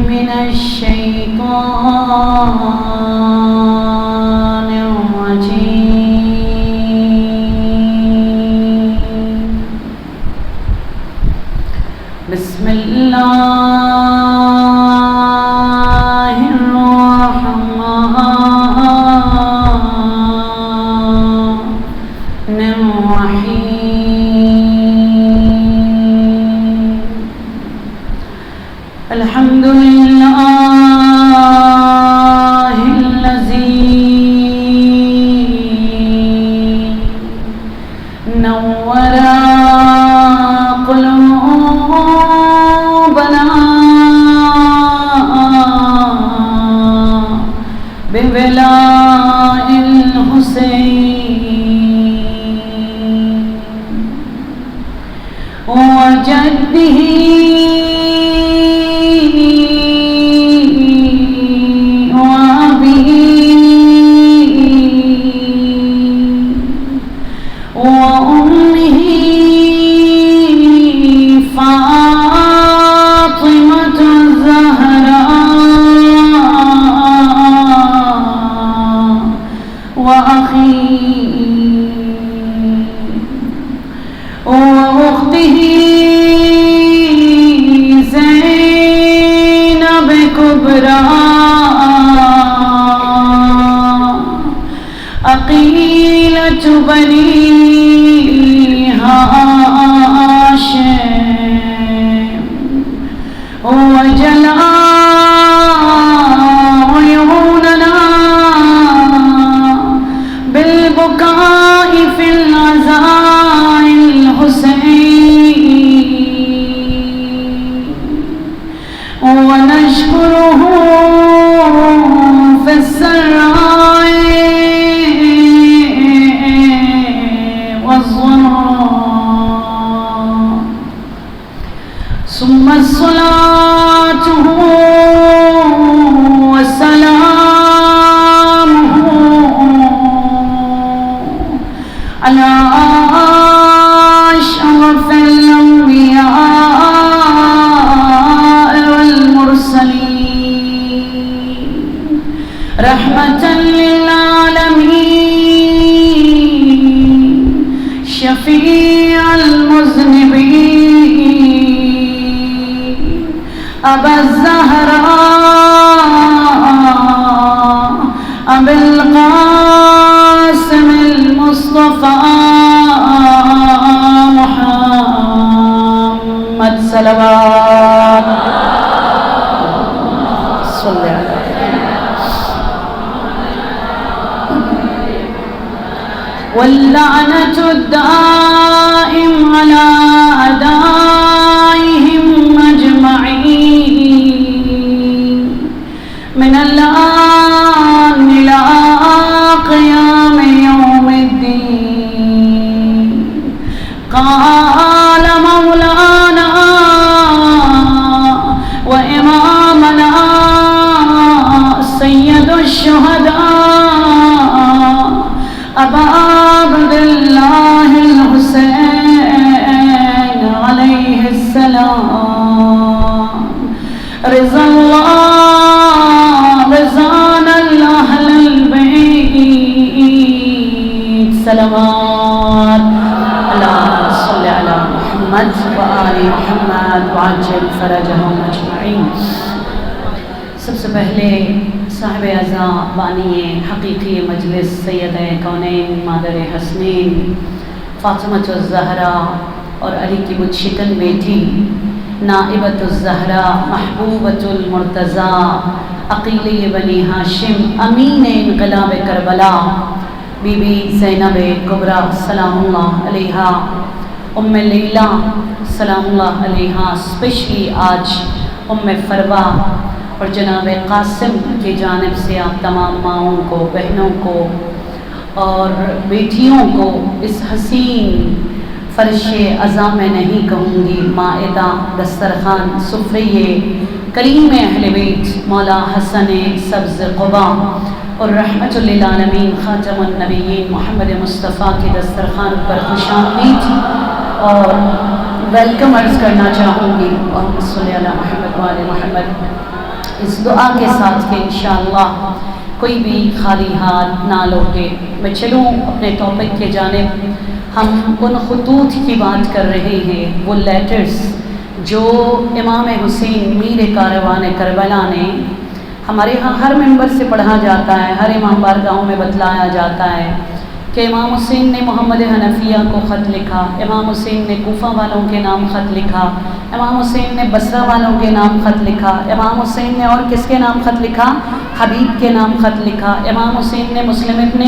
من الشيطان الرجيم. بسم الله الرحمن الرحيم. الحمد لله الذي نور قلوبنا بولاء الحسين وجده وأمه فاطمة الزهراء وأخيه وأخته زينب كبرى عقيلة بني هاشم وجلاء عيوننا بالبكاء في العزاء الحسين ونشكره في السراء والضراء. ثم الصلاة والسلام على أشرف الأنبياء والمرسلين رحمة للعالمين شفيع المذنبين أبا الزهراء أبا القاسم المصطفى محمد صلوات صل على واللعنة الدائم على أعدائهم أجمعين من الآن إلى قيام يوم الدين. قال مولانا وإمامنا سيد الشهداء أبا عبد الله الحسين عليه السلام رضا الله رضانا الأهل البيت صلوات اللهم صل على محمد وآل محمد وعجل فرجهم أجمعين. سب سے پہلے صاحب اعزاں بانی حقیقی مجلس سید کونین مادر حسنین فاطمہ الزہرا اور علی کی متشکن بیٹی نائبۃ الزہرا محبوبۃ المرتضیٰ عقیلی بنی ہاشم امین انقلاب کربلا بی بی زینب کبریٰ سلام اللہ علیہا، ام لیلہ سلام اللہ علیہا، اسپیشلی آج ام فروہ اور جناب قاسم کی جانب سے آپ تمام ماؤں کو، بہنوں کو اور بیٹیوں کو اس حسین فرش عزا میں نہیں کہوں گی، مائدہ، دسترخوان، سفرے کریم اہل بیت مولا حسن سبز قبا اور رحمت للعالمین خاتم النبیین محمد مصطفیٰ کے دسترخوان پر خوش آمدید. اور ویلکم عرض کرنا چاہوں گی اللہم صلی علی محمد وآل محمد، اس دعا کے ساتھ کہ انشاءاللہ کوئی بھی خالی ہاتھ نہ لوٹے۔ میں چلوں اپنے ٹاپک کے جانب۔ ہم ان خطوط کی بات کر رہے ہیں، وہ لیٹرز جو امام حسین میر کاروان کربلا نے، ہمارے ہاں ہر ممبر سے پڑھا جاتا ہے، ہر امام بارگاہوں میں بتلایا جاتا ہے کہ امام حسین نے محمد حنفیہ کو خط لکھا، امام حسین نے کوفہ والوں کے نام خط لکھا، امام حسین نے بصرہ والوں کے نام خط لکھا، امام حسین نے اور کس کے نام خط لکھا؟ حبیب کے نام خط لکھا، امام حسین نے مسلم ابن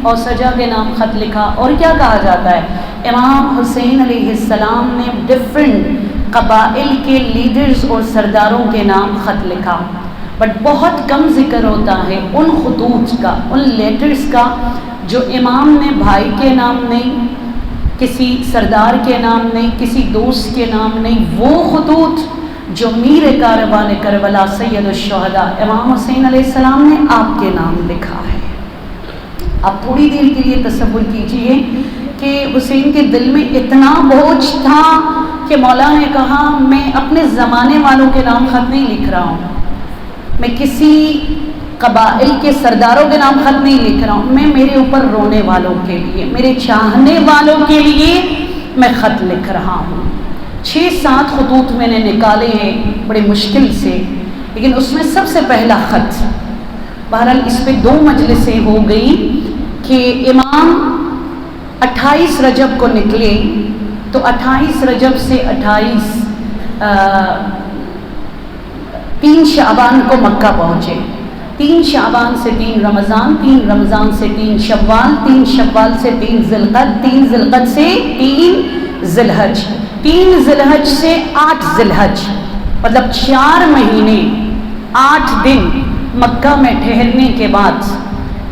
اوسجہ کے نام خط لکھا۔ اور کیا کہا جاتا ہے؟ امام حسین علیہ السلام نے ڈفرنٹ قبائل کے لیڈرز اور سرداروں کے نام خط لکھا، بٹ بہت کم ذکر ہوتا ہے ان خطوط کا، ان لیٹرز کا جو امام نے بھائی کے نام نہیں، کسی سردار کے نام نہیں، کسی دوست کے نام نہیں، وہ خطوط جو میر کاروان کربلا سید الشہداء امام حسین علیہ السلام نے آپ کے نام لکھا ہے۔ اب تھوڑی دیر کے لیے تصور کیجئے کہ حسین کے دل میں اتنا بوجھ تھا کہ مولا نے کہا میں اپنے زمانے والوں کے نام خط نہیں لکھ رہا ہوں، میں کسی قبائل کے سرداروں کے نام خط نہیں لکھ رہا ہوں، میں میرے اوپر رونے والوں کے لیے، میرے چاہنے والوں کے لیے میں خط لکھ رہا ہوں۔ 6-7 خطوط میں نے نکالے ہیں بڑے مشکل سے، لیکن اس میں سب سے پہلا خط، بہرحال اس پہ 2 مجلسیں ہو گئی کہ امام 28 رجب کو نکلے تو 28 رجب سے 3 شعبان کو مکہ پہنچے، 3 شعبان سے 3 رمضان، 3 رمضان سے 3 شوال، 3 شوال سے 3 ذوالقعدہ، 3 ذوالقعدہ سے 3 ذی الحج، 3 ذی الحج سے 8 ذی الحج، مطلب 4 مہینے 8 دن مکہ میں ٹھہرنے کے بعد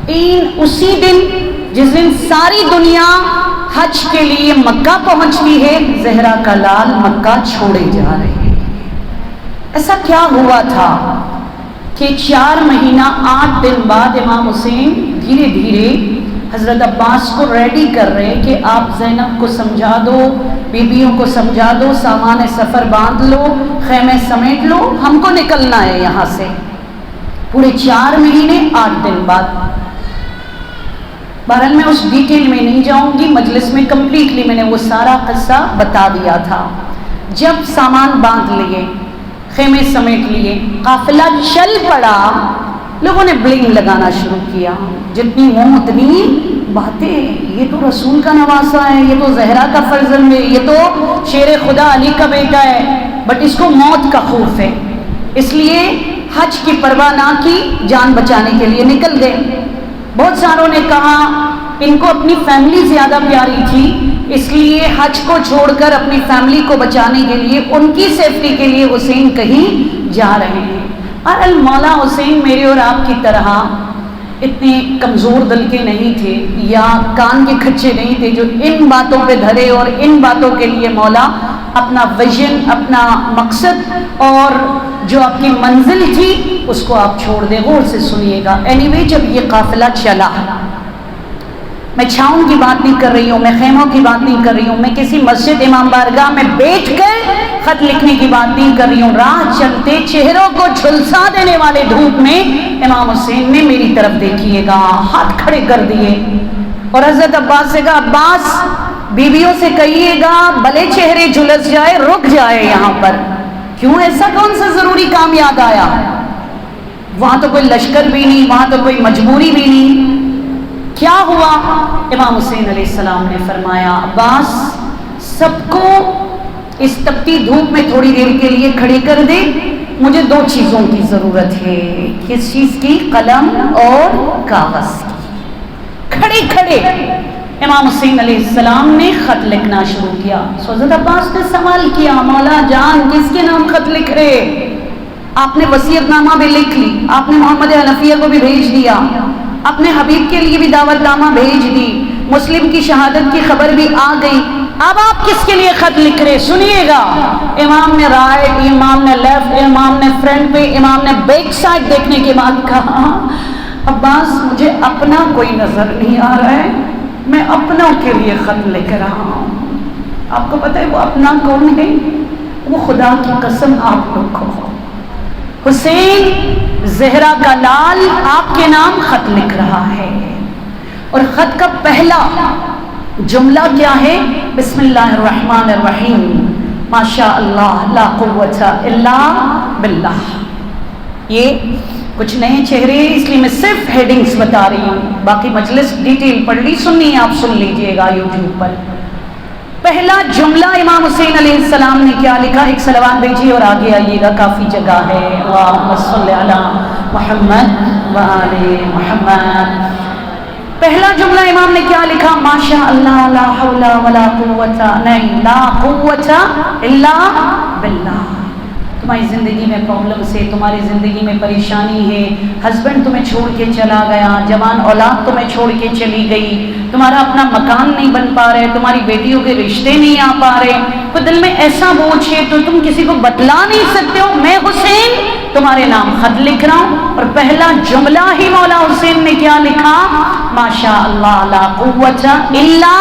اسی دن جس دن ساری دنیا حج کے لیے مکہ پہنچتی ہے، زہرا کا لال مکہ چھوڑے جا رہے ہیں۔ ایسا کیا ہوا تھا کہ 4 مہینہ 8 دن بعد امام حسین دھیرے دھیرے حضرت عباس کو ریڈی کر رہے کہ آپ زینب کو سمجھا دو، بیویوں کو سمجھا دو، سامان سفر باندھ لو، خیمے سمیٹ لو، ہم کو نکلنا ہے یہاں سے۔ پورے 4 مہینے 8 دن بعد، بہرحال میں اس ڈیٹیل میں نہیں جاؤں گی، مجلس میں کمپلیٹلی میں نے وہ سارا قصہ بتا دیا تھا۔ جب سامان باندھ لیے، خیمے سمیٹ لیے، قافلہ چل پڑا، لوگوں نے بلنگ لگانا شروع کیا، جتنی منہ اتنی باتیں، یہ تو رسول کا نواسا ہے، یہ تو زہرا کا فرزند ہے، یہ تو شیر خدا علی کا بیٹا ہے، بٹ اس کو موت کا خوف ہے، اس لیے حج کی پرواہ نہ کی، جان بچانے کے لیے نکل گئے۔ بہت ساروں نے کہا ان کو اپنی فیملی زیادہ پیاری تھی، اس لیے حج کو چھوڑ کر اپنی فیملی کو بچانے کے لیے، ان کی سیفٹی کے لیے حسین کہیں جا رہے ہیں۔ اور مولا حسین میرے اور آپ کی طرح اتنے کمزور دل کے نہیں تھے یا کان کے کھچے نہیں تھے جو ان باتوں پہ دھرے اور ان باتوں کے لیے مولا اپنا ویژن، اپنا مقصد اور جو آپ کی منزل تھی اس کو آپ چھوڑ دیں۔ غور سے سنیے گا۔ اینی وے، جب یہ قافلہ چلا، میں چھاؤں کی بات نہیں کر رہی ہوں، میں خیموں کی بات نہیں کر رہی ہوں، میں کسی مسجد امام بارگاہ میں بیٹھ کر خط لکھنے کی بات نہیں کر رہی ہوں، راہ چلتے چہروں کو جھلسا دینے والے دھوپ میں امام حسین نے میری طرف دیکھیے گا، ہاتھ کھڑے کر دیے اور حضرت عباس سے کہا عباس بیویوں سے کہیے گا بھلے چہرے جھلس جائے، رک جائے یہاں پر۔ کیوں؟ ایسا کون سا ضروری کام یاد آیا؟ وہاں تو کوئی لشکر بھی نہیں، وہاں تو کوئی مجبوری بھی نہیں۔ کیا ہوا؟ امام حسین علیہ السلام نے فرمایا عباس سب کو اس تپتی دھوپ میں تھوڑی دیر کے لیے کھڑے کر دے، مجھے 2 چیزوں کی ضرورت ہے۔ کس چیز کی؟ قلم اور کاغذ کی۔ کھڑے کھڑے امام حسین علیہ السلام نے خط لکھنا شروع کیا۔ حضرت عباس نے سوال کیا مولا جان کس کے نام خط لکھ رہے؟ آپ نے وصیت نامہ بھی لکھ لی، آپ نے محمد حنفیہ کو بھی بھیج دیا، اپنے حبیب کے لیے بھی دعوت نامہ بھیج دی، مسلم کی شہادت کی خبر بھی آ گئی، اب آپ کس کے لیے خط لکھ رہے؟ سنیے گا۔ امام نے رائٹ، امام نے لیفٹ، امام نے فرنٹ پہ، امام نے بیک سائڈ دیکھنے کے بعد کہا عباس مجھے اپنا کوئی نظر نہیں آ رہا ہے، میں اپنوں کے لیے خط لکھ رہا ہوں۔ آپ کو پتہ ہے وہ اپنا کون ہے؟ وہ خدا کی قسم آپ لوگ کو، حسین زہرا کا لال آپ کے نام خط لکھ رہا ہے، اور خط کا پہلا جملہ کیا ہے؟ بسم اللہ الرحمن الرحیم، ماشاء اللہ لا قوت الا باللہ۔ یہ کچھ نئے چہرے اس لیے میں صرف ہیڈنگز بتا رہی ہوں، باقی مجلس ڈیٹیل پڑھ لی، سننی ہے آپ سن لیجئے گا یوٹیوب پر۔ پہلا جملہ امام حسین علیہ السلام نے کیا لکھا؟ ایک صلوات بھیجیے اور آگے آئیے گا، کافی جگہ ہے۔ اللہم صلی علی محمد و آل محمد۔ پہلا جملہ امام نے کیا لکھا؟ ماشاء اللہ لا حول ولا قوت، نہیں لا قوت الا باللہ۔ تمہاری زندگی میں پرابلمس ہے، تمہاری زندگی میں پریشانی ہے، ہسبینڈ تمہیں چھوڑ کے چلا گیا، جوان اولاد تمہیں چھوڑ کے چلی گئی، تمہارا اپنا مکان نہیں بن پا رہے، تمہاری بیٹیوں کے رشتے نہیں آ پا رہے، تو دل میں ایسا بوجھ ہے تو تم کسی کو بتلا نہیں سکتے ہو، میں حسین تمہارے نام خط لکھ رہا ہوں۔ اور پہلا جملہ ہی مولا حسین نے کیا لکھا؟ ماشاء اللہ لا قوت الا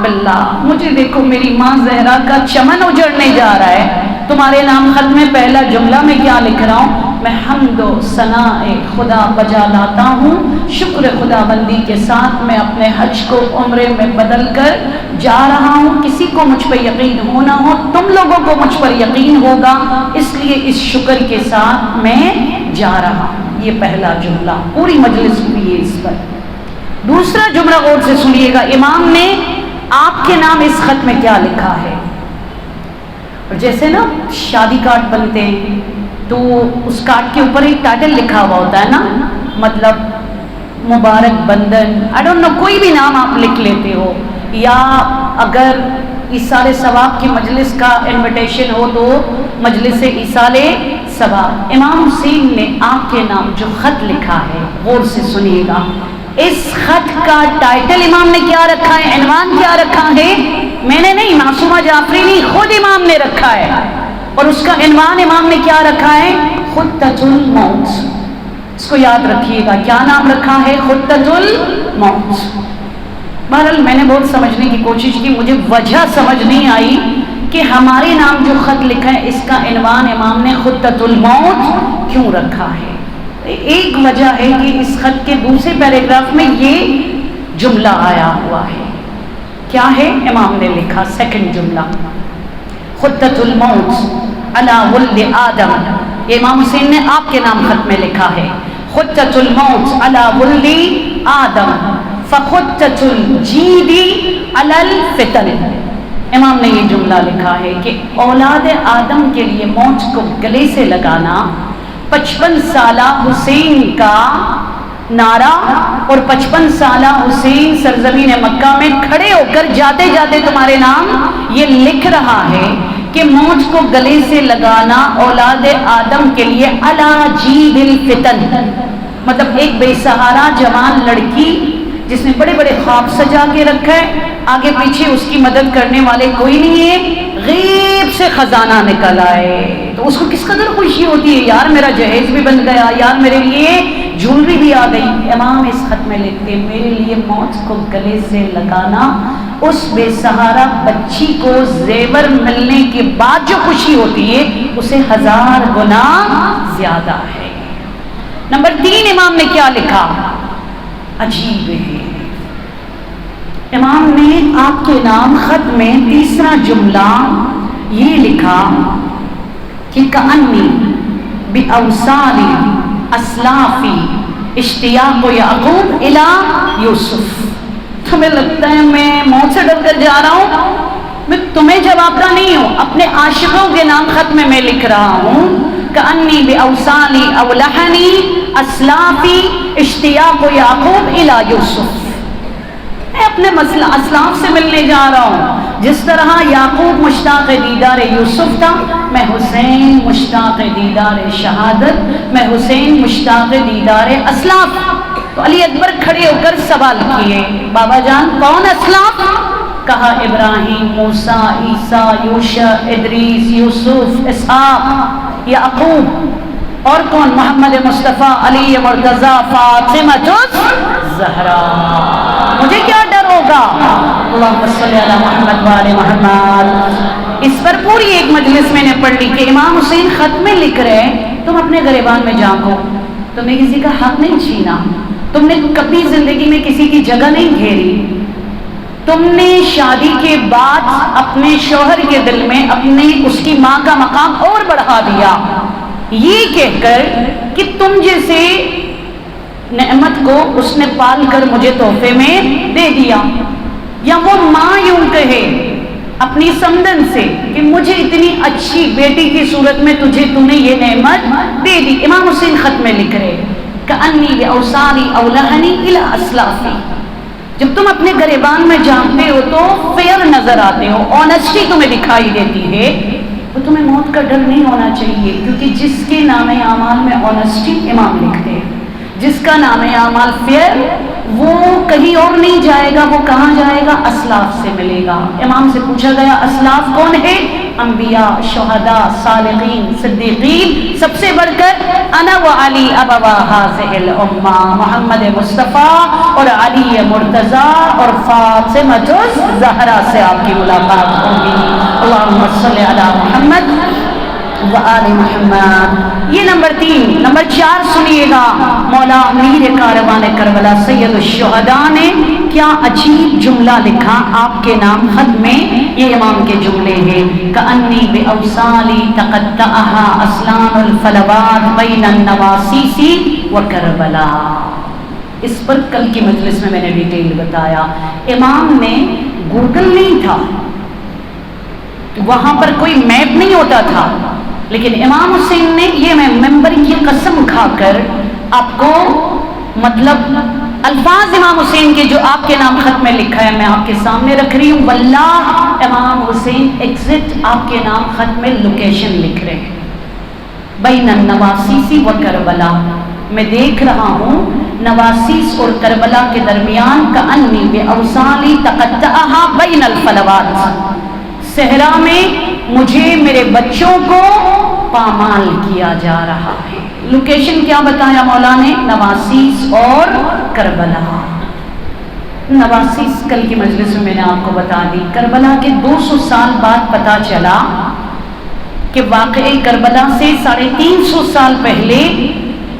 باللہ۔ مجھے دیکھو میری ماں زہرا کا چمن اجڑنے جا رہا ہے، تمہارے نام خط میں پہلا جملہ میں کیا لکھ رہا ہوں؟ میں حمد و ثناء خدا بجا لاتا ہوں، شکر خدا بندی کے ساتھ میں اپنے حج کو عمرے میں بدل کر جا رہا ہوں۔ کسی کو مجھ پر یقین ہو نہ ہو، تم لوگوں کو مجھ پر یقین ہوگا، اس لیے اس شکر کے ساتھ میں جا رہا ہوں۔ یہ پہلا جملہ، پوری مجلس ہوئی ہے اس پر۔ دوسرا جملہ غور سے سنیے گا، امام نے آپ کے نام اس خط میں کیا لکھا ہے؟ اور جیسے نا شادی کارڈ بنتے ہیں تو اس کارڈ کے اوپر ایک ٹائٹل لکھا ہوا ہوتا ہے نا، مطلب مبارک بندن، آئی ڈونٹ نو، کوئی بھی نام آپ لکھ لیتے ہو، یا اگر ایصال ثواب کی مجلس کا انویٹیشن ہو تو مجلس ایصال ثواب۔ امام حسین نے آپ کے نام جو خط لکھا ہے، غور سے سنیے گا، اس خط کا ٹائٹل امام نے کیا رکھا ہے؟ عنوان کیا رکھا ہے؟ میں نے نہیں، معصومہ جعفری نہیں، خود امام نے رکھا ہے، اور اس کا عنوان امام نے کیا رکھا ہے؟ خطۃ الموت۔ اس کو یاد رکھیے گا، کیا نام رکھا ہے؟ خطۃ الموت۔ بہرحال میں نے بہت سمجھنے کی کوشش کی، مجھے وجہ سمجھ نہیں آئی کہ ہمارے نام جو خط لکھا ہے اس کا عنوان امام نے خطۃ الموت کیوں رکھا ہے۔ ایک وجہ ہے کہ اس خط کے دوسرے پیراگراف میں یہ جملہ آیا ہوا ہے۔ کیا ہے؟ امام نے لکھا سیکنڈ جملہ، خطۃ الموت علی ولد آدم۔ یہ امام حسین نے آپ کے نام خط میں لکھا ہے، خطۃ الموت علی ولد آدم فخطۃ الجید علی الفتن۔ امام نے یہ جملہ لکھا ہے کہ اولاد آدم کے لیے موت کو گلے سے لگانا 55 سالہ حسین کا نعرہ، اور 55 سالہ حسین سرزمین مکہ میں کھڑے ہو کر جاتے جاتے تمہارے نام یہ لکھ رہا ہے کہ موت کو گلے سے لگانا اولاد آدم کے لیے علی جید الفتن، مطلب ایک بے سہارا جوان لڑکی جس نے بڑے بڑے خواب سجا کے رکھا ہے، آگے پیچھے اس کی مدد کرنے والے کوئی نہیں ہے، غیب سے خزانہ نکل آئے تو اس کو کس قدر خوشی ہوتی ہے، یار میرا جہیز بھی بن گیا، یار میرے لیے جولری بھی آ گئی۔ امام اس خط میں لکھتے میرے لیے موت کو گلے سے لگانا اس بے سہارا بچی کو زیور ملنے کے بعد جو خوشی ہوتی ہے اسے 1000 گنا زیادہ ہے۔ نمبر 3 امام نے کیا لکھا؟ عجیب ہے، امام نے آپ کے نام خط میں تیسرا جملہ یہ لکھا کہ کأنی بأوصال اسلافی اشتیاق یعقوب الی یوسف۔ تمہیں لگتا ہے میں موت سے ڈر کر جا رہا ہوں؟ میں تمہیں جوابدہ نہیں ہوں، اپنے عاشقوں کے نام خط میں میں لکھ رہا ہوں کأنی بأوصال او لحنی اسلافی اشتیاق یعقوب الی یوسف۔ میں اپنے اسلاف سے ملنے جا رہا ہوں، جس طرح یعقوب مشتاق دیدار یوسف تھا، میں حسین مشتاق دیدار شہادت، میں حسین مشتاق دیدار اسلاف۔ تو علی اکبر کھڑے ہو کر سوال کیے، بابا جان کون اسلاف؟ کہا ابراہیم، موسیٰ، عیسیٰ، یوشع، ادریس، یوسف، اسحاق، یعقوب۔ اور کون؟ محمد مصطفیٰ، علی مرتضیٰ، فاطمہ الزہرا۔ مجھے کیا ڈر ہوگا؟ اللہم صلی علی محمد وآل محمد۔ اس پر پوری ایک مجلس میں نے پڑھ لی کہ امام حسین خط میں لکھ رہے ہیں، تم اپنے گریبان میں جھانکو، تم نے کسی کا حق نہیں چھینا، تم نے کبھی زندگی میں کسی کی جگہ نہیں گھیری، تم نے شادی کے بعد اپنے شوہر کے دل میں اپنے اس کی ماں کا مقام اور بڑھا دیا، یہ کہہ کر کہ تم جیسے نعمت کو اس نے پال کر مجھے تحفے میں دے دیا، یا وہ ماں یوں کہے اپنی سمندن سے کہ مجھے اتنی اچھی بیٹی کی صورت میں تو نے یہ نعمت دے دی۔ امام حسین خط میں لکھ رہے کأنی بأوصالی اولہنی الی اسلافی، جب تم اپنے گریبان میں جھانکتے ہو تو فیئر نظر آتے ہو، آنیسٹی تمہیں دکھائی دیتی ہے، تو تمہیں موت کا ڈر نہیں ہونا چاہیے، کیونکہ جس کے نام اعمال میں آنیسٹی امام لکھتے ہیں، جس کا نام اعمال فیئر، وہ کہیں اور نہیں جائے گا، وہ کہاں جائے گا؟ اسلاف سے ملے گا۔ امام سے پوچھا گیا اسلاف کون ہے؟ انبیاء، شہداء، صالحین، صدیقین، سب سے بڑھ کر انا و علی ابوا ہذہ الامہ، محمد مصطفیٰ اور علی مرتضیٰ اور فاطمہ الزہرا سے آپ کی ملاقات ہوگی۔ اللہم صلی علی محمد وآل محمد۔ یہ نمبر 3۔ نمبر 4 سنیے گا، مولا امیر کاروان کربلا سید الشہداء نے کیا عجیب جملہ لکھا آپ کے نام خط میں، یہ امام کے جملے ہیں، کأنی بأوصالی تقطعہا اسلام الفلوات بین النواسیس و کربلا۔ اس پر کل کی مجلس میں نے ڈیٹیل بتایا، امام نے گوگل نہیں تھا، وہاں پر کوئی میپ نہیں ہوتا تھا، لیکن امام حسین نے، یہ میں ممبر کی قسم کھا کر آپ کو مطلب الفاظ امام حسین کے جو آپ کے نام خط میں لکھا ہے میں آپ کے سامنے رکھ رہی ہوں، واللہ امام حسین ایگزیکٹ آپ کے نام خط میں لوکیشن لکھ رہے ہیں، بین النواسیس و کربلا، میں دیکھ رہا ہوں نواسیس اور کربلا کے درمیان، کأنی بأوصالی تقطعہا بین الفلوات، صحرا میں مجھے میرے بچوں کو پامال کیا جا رہا ہے۔ لوکیشن کیا بتایا مولا نے؟ نواسیس اور کربلا۔ نواسیس کل کی مجلس میں نے آپ کو بتا دی، کربلا کے 200 سال بعد پتا چلا کہ واقعی کربلا سے 350 سال پہلے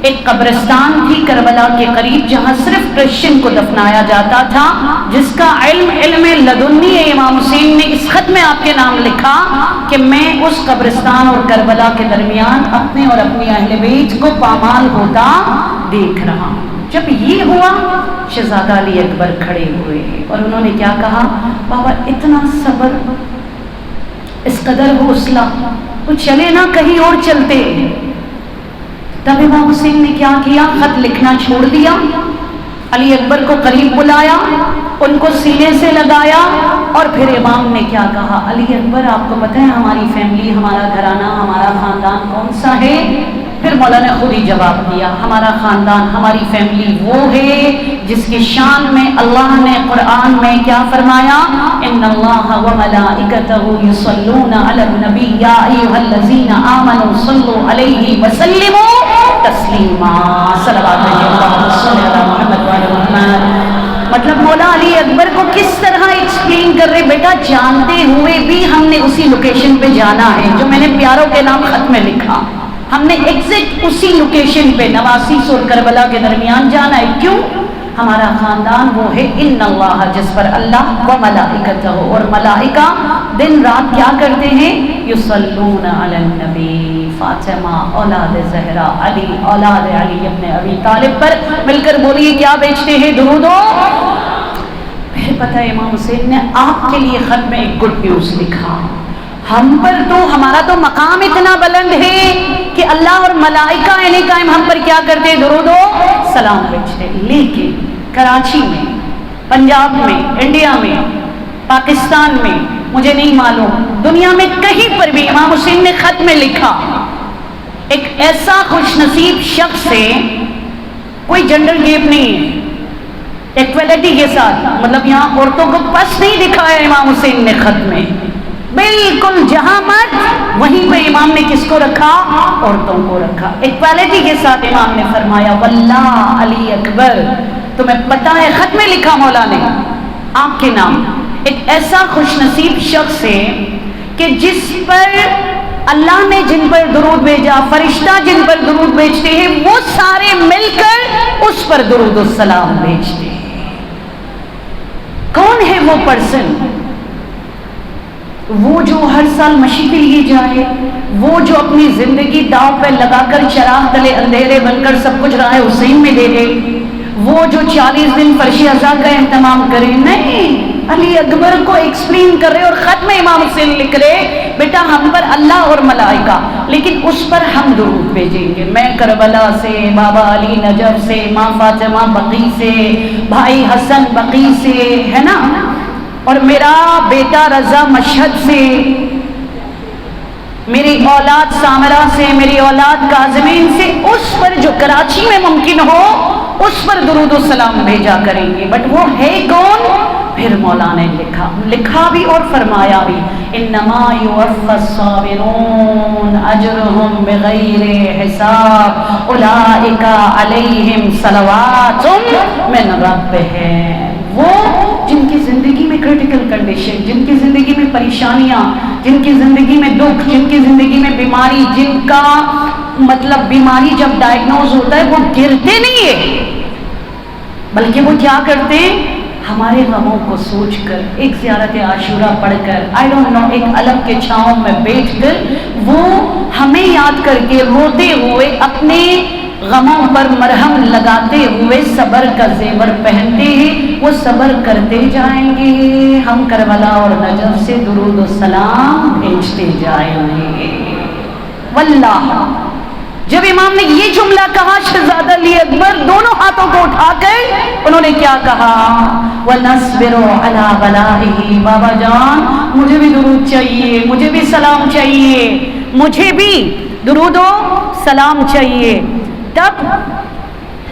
ایک قبرستان تھی کربلا کے قریب جہاں صرف کرسچن کو دفنایا جاتا تھا، جس کا علم لدنی ہے۔ امام حسین نے اس خط میں آپ کے نام لکھا کہ میں اس قبرستان اور کربلا کے درمیان اپنے اور اپنی اہل بیت کو پامال ہوتا دیکھ رہا ہوں۔ جب یہ ہوا شہزادہ علی اکبر کھڑے ہوئے اور انہوں نے کیا کہا؟ بابا اتنا صبر، اس قدر حوصلہ، تو چلے نہ کہیں اور چلتے۔ تب امام حسین نے کیا کیا؟ خط لکھنا چھوڑ دیا، علی اکبر کو قریب بلایا، ان کو سینے سے لگایا، اور پھر امام نے کیا کہا؟ علی اکبر آپ کو پتہ ہے ہماری فیملی، ہمارا گھرانہ، ہمارا خاندان کون سا ہے؟ پھر مولا نے خود ہی جواب دیا، ہمارا خاندان، ہماری فیملی وہ ہے جس کی شان میں اللہ نے قرآن میں کیا فرمایا؟ ان اللہ وملائکتہ یصلون علی النبی یا ایھا الذین آمنوا صلوا علیہ وسلموا تسلیما، صلوات اللہ صلی علی محمد وعلی محمد۔ مطلب مولا علی اکبر کو کس طرح ایکسپلین کر رہے؟ بیٹا جانتے ہوئے بھی ہم نے اسی لوکیشن پہ جانا ہے جو میں نے پیاروں کے نام خط میں لکھا، ہم نے ایگزیکٹ اسی لوکیشن پہ نواسیس اور کربلا کے درمیان جانا ہے۔ کیوں؟ ہمارا خاندان وہ ہے ان اللہ، جس پر اللہ و ملائکتہ، اور ملائکہ دن رات کیا کرتے ہیں؟ یصلون علی النبی، فاطمہ اولاد زہرا، علی اولاد علی ابن ابی طالب پر مل کر بولیے کیا بیچتے ہیں؟ درود و پھر پتہ ہے امام حسین نے آپ کے لیے خط میں ایک گڈ نیوز لکھا، ہم پر تو ہمارا تو مقام اتنا بلند ہے کہ اللہ اور ملائکہ اینی ٹائم ہم پر کیا کرتے؟ درود و سلام بھیجتے، لیکن کراچی میں، پنجاب میں، انڈیا میں، پاکستان میں، مجھے نہیں معلوم، دنیا میں کہیں پر بھی امام حسین نے خط میں لکھا ایک ایسا خوش نصیب شخص ہے، کوئی جنڈر گیپ نہیں ہے، ایکویلٹی کے ساتھ، مطلب یہاں عورتوں کو پس نہیں دکھایا امام حسین نے خط میں، بالکل جہاں مرد وہیں پہ امام نے کس کو رکھا؟ عورتوں کو رکھا. ایکوالٹی کے ساتھ امام نے فرمایا واللہ علی اکبر. تمہیں پتہ ہے خط میں لکھا مولا نے آپ کے نام ایک ایسا خوش نصیب شخص ہے کہ جس پر اللہ نے جن پر درود بھیجا، فرشتہ جن پر درود بھیجتے ہیں، وہ سارے مل کر اس پر درود و سلام بھیجتے ہیں. کون ہے وہ پرسن؟ وہ جو ہر سال مشی کے لیے جائے، وہ جو اپنی زندگی داؤ پہ لگا کر چراغ تلے اندھیرے بن کر سب کچھ راہ حسین میں دے دے، وہ جو 40 دن فرش عزا کا اہتمام کرے. نہیں، علی اکبر کو ایکسپلین کر رہے اور خط میں امام حسین لکھ رہے بیٹا ہم پر اللہ اور ملائکہ، لیکن اس پر ہم درود بھیجیں گے. میں کربلا سے، بابا علی نجف سے، ماں فاطمہ بقی سے، بھائی حسن بقی سے، ہے نا، اور میرا بیٹا رضا مشہد سے، میری اولاد سامرا سے، میری اولاد کاظمین سے، اس پر جو کراچی میں ممکن ہو اس پر درود و سلام بھیجا کریں گے. بٹ وہ ہے کون؟ پھر مولا نے لکھا بھی اور فرمایا بھی انما یوفی الصابرون اجرهم بغیر حساب اولئک علیہم صلوات من ربهم. وہ جن کی زندگی میں کرٹیکل کنڈیشن، جن کی زندگی میں پریشانیاں، جن کی زندگی میں دکھ، جن کی زندگی میں بیماری، جن کا مطلب بیماری جب ڈائگنوز ہوتا ہے وہ گرتے نہیں ہیں، بلکہ وہ کیا کرتے ہیں؟ ہمارے غموں کو سوچ کر، ایک زیارت عاشورہ پڑھ کر، آئی ڈونٹ نو، ایک علم کے چھاؤں میں بیٹھ کر وہ ہمیں یاد کر کے روتے ہوئے اپنے غموں پر مرہم لگاتے ہوئے صبر کا زیور پہنتے ہیں. وہ صبر کرتے جائیں گے، ہم کربلا اور نجف سے درود و سلام بھیجتے جائیں گے. واللہ جب امام نے یہ جملہ کہا شہزادہ علی اکبر دونوں ہاتھوں کو اٹھا کر انہوں نے کیا کہا؟ وَنَصْبِرُ عَلَىٰ بَلَائِهِ. بابا جان مجھے بھی درود چاہیے، مجھے بھی سلام چاہیے، مجھے بھی درود و سلام چاہیے. تب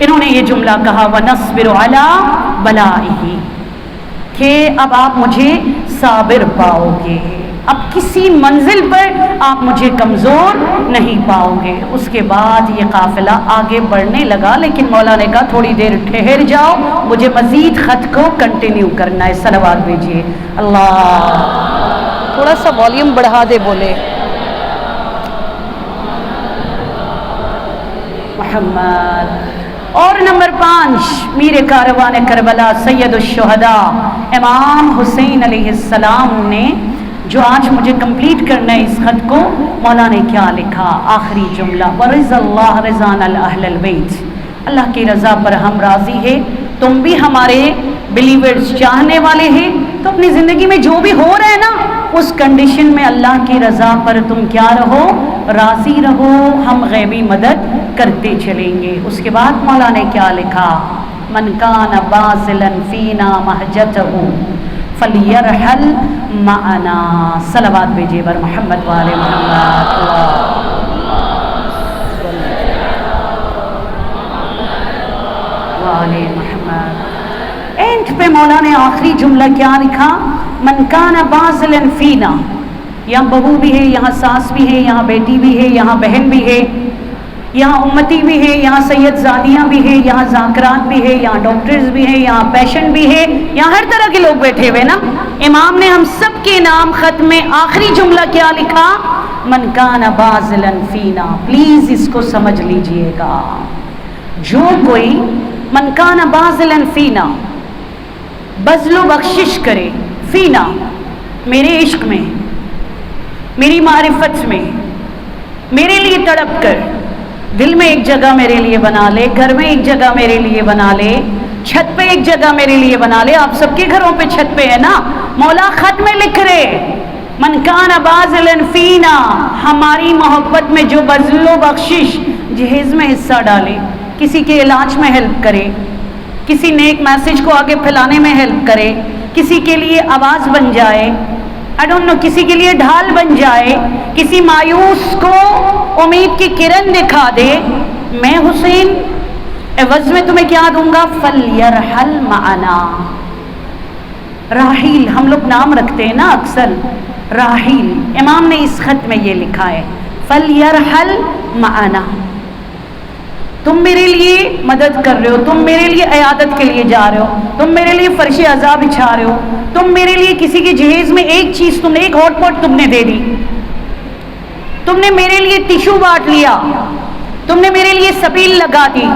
انہوں نے یہ جملہ کہا وَنَصْبِرُ عَلَىٰ بَلَائِهِ کہ اب آپ مجھے صابر پاؤ گے، اب کسی منزل پر آپ مجھے کمزور نہیں پاؤ گے. اس کے بعد یہ قافلہ آگے بڑھنے لگا، لیکن مولا نے کہا تھوڑی دیر ٹھہر جاؤ، مجھے مزید خط کو کنٹینیو کرنا ہے. صلوات بھیجیے. اللہ تھوڑا سا والیوم بڑھا دے بولے محمد. اور نمبر 5 میر کاروان کربلا سید الشہداء امام حسین علیہ السلام نے جو آج مجھے کمپلیٹ کرنا ہے اس خط کو، مولا نے کیا لکھا؟ آخری جملہ وَرِضَ اللَّهِ رِضَانَ الْأَهْلَ الْبَيْتِ. اللہ کی رضا پر ہم راضی ہے، تم بھی ہمارے بلیورز چاہنے والے ہیں، تو اپنی زندگی میں جو بھی ہو رہا ہے نا اس کنڈیشن میں اللہ کی رضا پر تم کیا رہو؟ راضی رہو. ہم غیبی مدد کرتے چلیں گے. اس کے بعد مولا نے کیا لکھا؟ من کان باذلا فینا مہجتہ فلیرحل معنا. صلوات بھیجیے بر محمد والے محمد. والے محمد. اینڈ پہ مولا نے آخری جملہ کیا لکھا؟ من کان باذلا فینا. یہاں بہو بھی ہے، یہاں ساس بھی ہے، یہاں بیٹی بھی ہے، یہاں بہن بھی ہے، یہاں امتی بھی ہے، یہاں سید زادیاں بھی ہے، یہاں ذاکرات بھی ہے، یہاں ڈاکٹرز بھی ہیں، یہاں پیشنٹ بھی ہے، یہاں ہر طرح کے لوگ بیٹھے ہوئے نا. امام نے ہم سب کے نام خط میں آخری جملہ کیا لکھا؟ من کان باذلا فینا. پلیز اس کو سمجھ لیجئے گا. جو کوئی من کان باذلا فینا بذل و بخشش کرے، فینا میرے عشق میں، میری معرفت میں، میرے لیے تڑپ کر، دل میں ایک جگہ میرے لیے بنا لے، گھر میں ایک جگہ میرے لیے بنا لے، چھت پہ ایک جگہ میرے لیے بنا لے. آپ سب کے گھروں پہ چھت پہ ہے نا. مولا خط میں لکھ رہے من کان باذلا فینا، ہماری محبت میں جو بذل و بخشش جہیز میں حصہ ڈالے، کسی کے علاج میں ہیلپ کرے، کسی نیک میسج کو آگے پھیلانے میں ہیلپ کرے، کسی کے لیے آواز بن جائے، آئی ڈونٹ نو، کسی کے لیے ڈھال بن جائے، کسی مایوس کو امید کی کرن دکھا دے، میں حسین عوض میں تمہیں کیا دوں گا؟ فَلْيَرْحَلْ مَعَنَا. راحیل ہم لوگ نام رکھتے ہیں نا اکثر، راحیل، امام نے اس خط میں یہ لکھا ہے فَلْيَرْحَلْ مَعَنَا، تم میرے لیے مدد کر رہے ہو، تم میرے لیے عیادت کے لیے جا رہے ہو، تم میرے لیے فرش عذاب بچھا رہے ہو، تم میرے لیے کسی کے جہیز میں ایک چیز تم نے، ایک ہاٹ پاٹ تم نے دے دی، تم نے میرے لیے ٹیشو بانٹ لیا، تم نے میرے لیے سبیل لگا دی،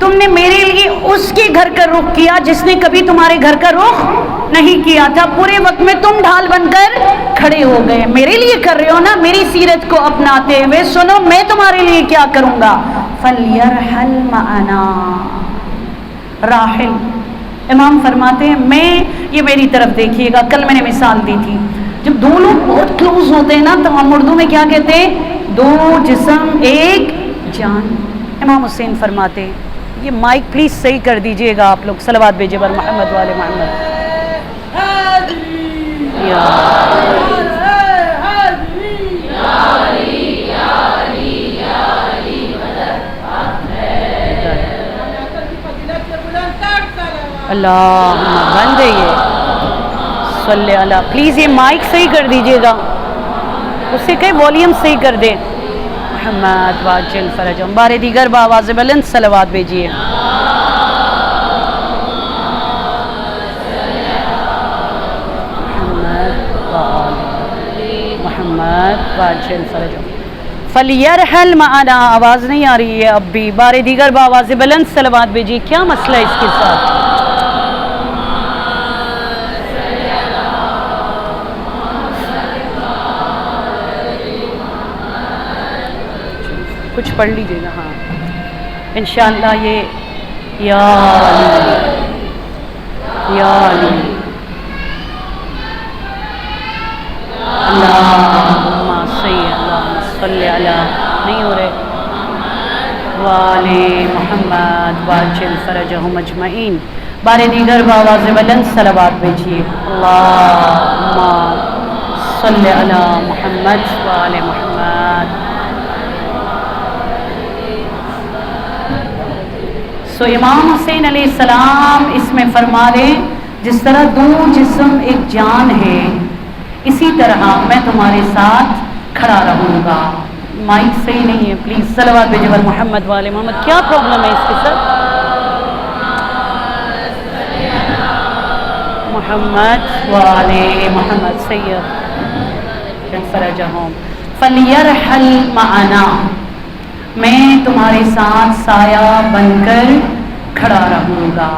تم نے میرے لیے اس کے گھر کا رخ کیا جس نے کبھی تمہارے گھر کا رخ نہیں کیا تھا، پورے وقت میں تم ڈھال بن کر کھڑے ہو گئے، میرے لیے کر رہے ہو نا، میری سیرت کو اپناتے ہوئے سنو میں تمہارے لیے کیا کروں گا، فَلْيَرْحَلْ مَعَنَا، راحل، امام فرماتے ہیں میں، یہ میری طرف دیکھیے گا، کل میں نے مثال دی تھی، جب دو لوگ بہت کلوز ہوتے ہیں نا تو ہم اردو میں کیا کہتے ہیں، دو جسم ایک جان، امام حسین فرماتے ہیں، یہ مائک پلیز صحیح کر دیجئے گا آپ لوگ، صلوات بھیجئے بر محمد والے محمد، یا اللہم بند ہے یہ، صلی اللہ، پلیز یہ مائک صحیح کر دیجئے گا، اس سے کہیں والیوم صحیح کر دے، محمد واجل فرجہم، بار دیگر بآواز بلند صلوات بھیجئے، محمد واجل فرجہم، فَلْيَرْحَلْ مَعَنَا، آواز نہیں آ رہی ہے اب بھی، بار دیگر بآواز بلند صلوات بھیجئے، کیا مسئلہ ہے اس کے ساتھ، کچھ پڑھ لیجئے گا، ہاں انشاءاللہ، یہ یا علی یا علی اللہم صلی علی، نہیں ہو رہے، والے محمد واجل فرجہم اجمعین، بار دیگر بآواز بلند صلوات بھیجئے، اللہم صلی علی محمد والے محمد۔ تو امام حسین علیہ السلام اس میں فرما رہے جس طرح دو جسم ایک جان ہے اسی طرح میں تمہارے ساتھ کھڑا رہوں گا، مائک صحیح نہیں ہے پلیز، صلوات بھیجئے بر محمد والے محمد، کیا پرابلم ہے اس کے ساتھ، محمد والے محمد سید فرجہم، فَلْيَرْحَلْ مَعَنَا، میں تمہارے ساتھ سایہ بن کر کھڑا رہوں گا۔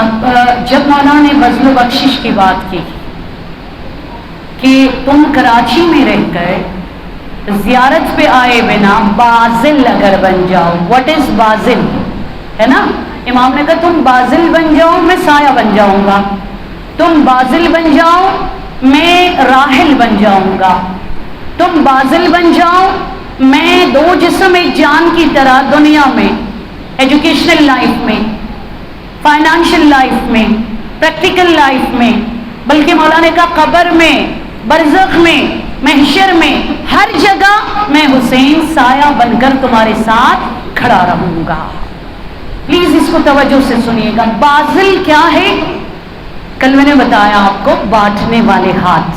اب جب مولانا نے بذل و بخشش کی بات کی کہ تم کراچی میں رہ کر زیارت پہ آئے بنا بازل اگر بن جاؤ، واٹ از بازل ہے نا، امام نے کہا تم بازل بن جاؤ میں سایہ بن جاؤں گا، تم بازل بن جاؤ میں راحل بن جاؤں گا، تم بازل بن جاؤ میں دو جسم ایک جان کی طرح دنیا میں، ایجوکیشنل لائف میں، فائنانشل لائف میں، پریکٹیکل لائف میں، بلکہ مولانا نے کہا قبر میں، برزخ میں، محشر میں، ہر جگہ میں حسین سایہ بن کر تمہارے ساتھ کھڑا رہوں گا۔ پلیز اس کو توجہ سے سنیے گا، بازل کیا ہے؟ کل میں نے بتایا آپ کو، بانٹنے والے ہاتھ،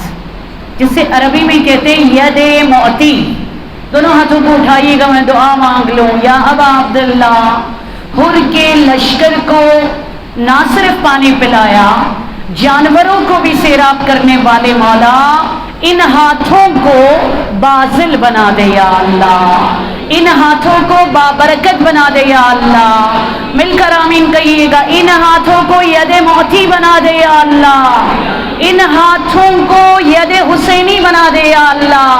جسے عربی میں کہتے ہیں ید معطی، دونوں ہاتھوں کو اٹھائیے گا میں دعا مانگ لوں، یا ابا عبداللہ، حر کے لشکر کو نہ صرف پانی پلایا، جانوروں کو بھی سیراب کرنے والے مولا، ان ہاتھوں کو بازل بنا دے یا اللہ، ان ہاتھوں کو بابرکت بنا دے یا اللہ، مل کر آمین کہیے گا، ان ہاتھوں کو ید معطی بنا دے یا اللہ، ان ہاتھوں کو ید حسینی بنا دے یا اللہ،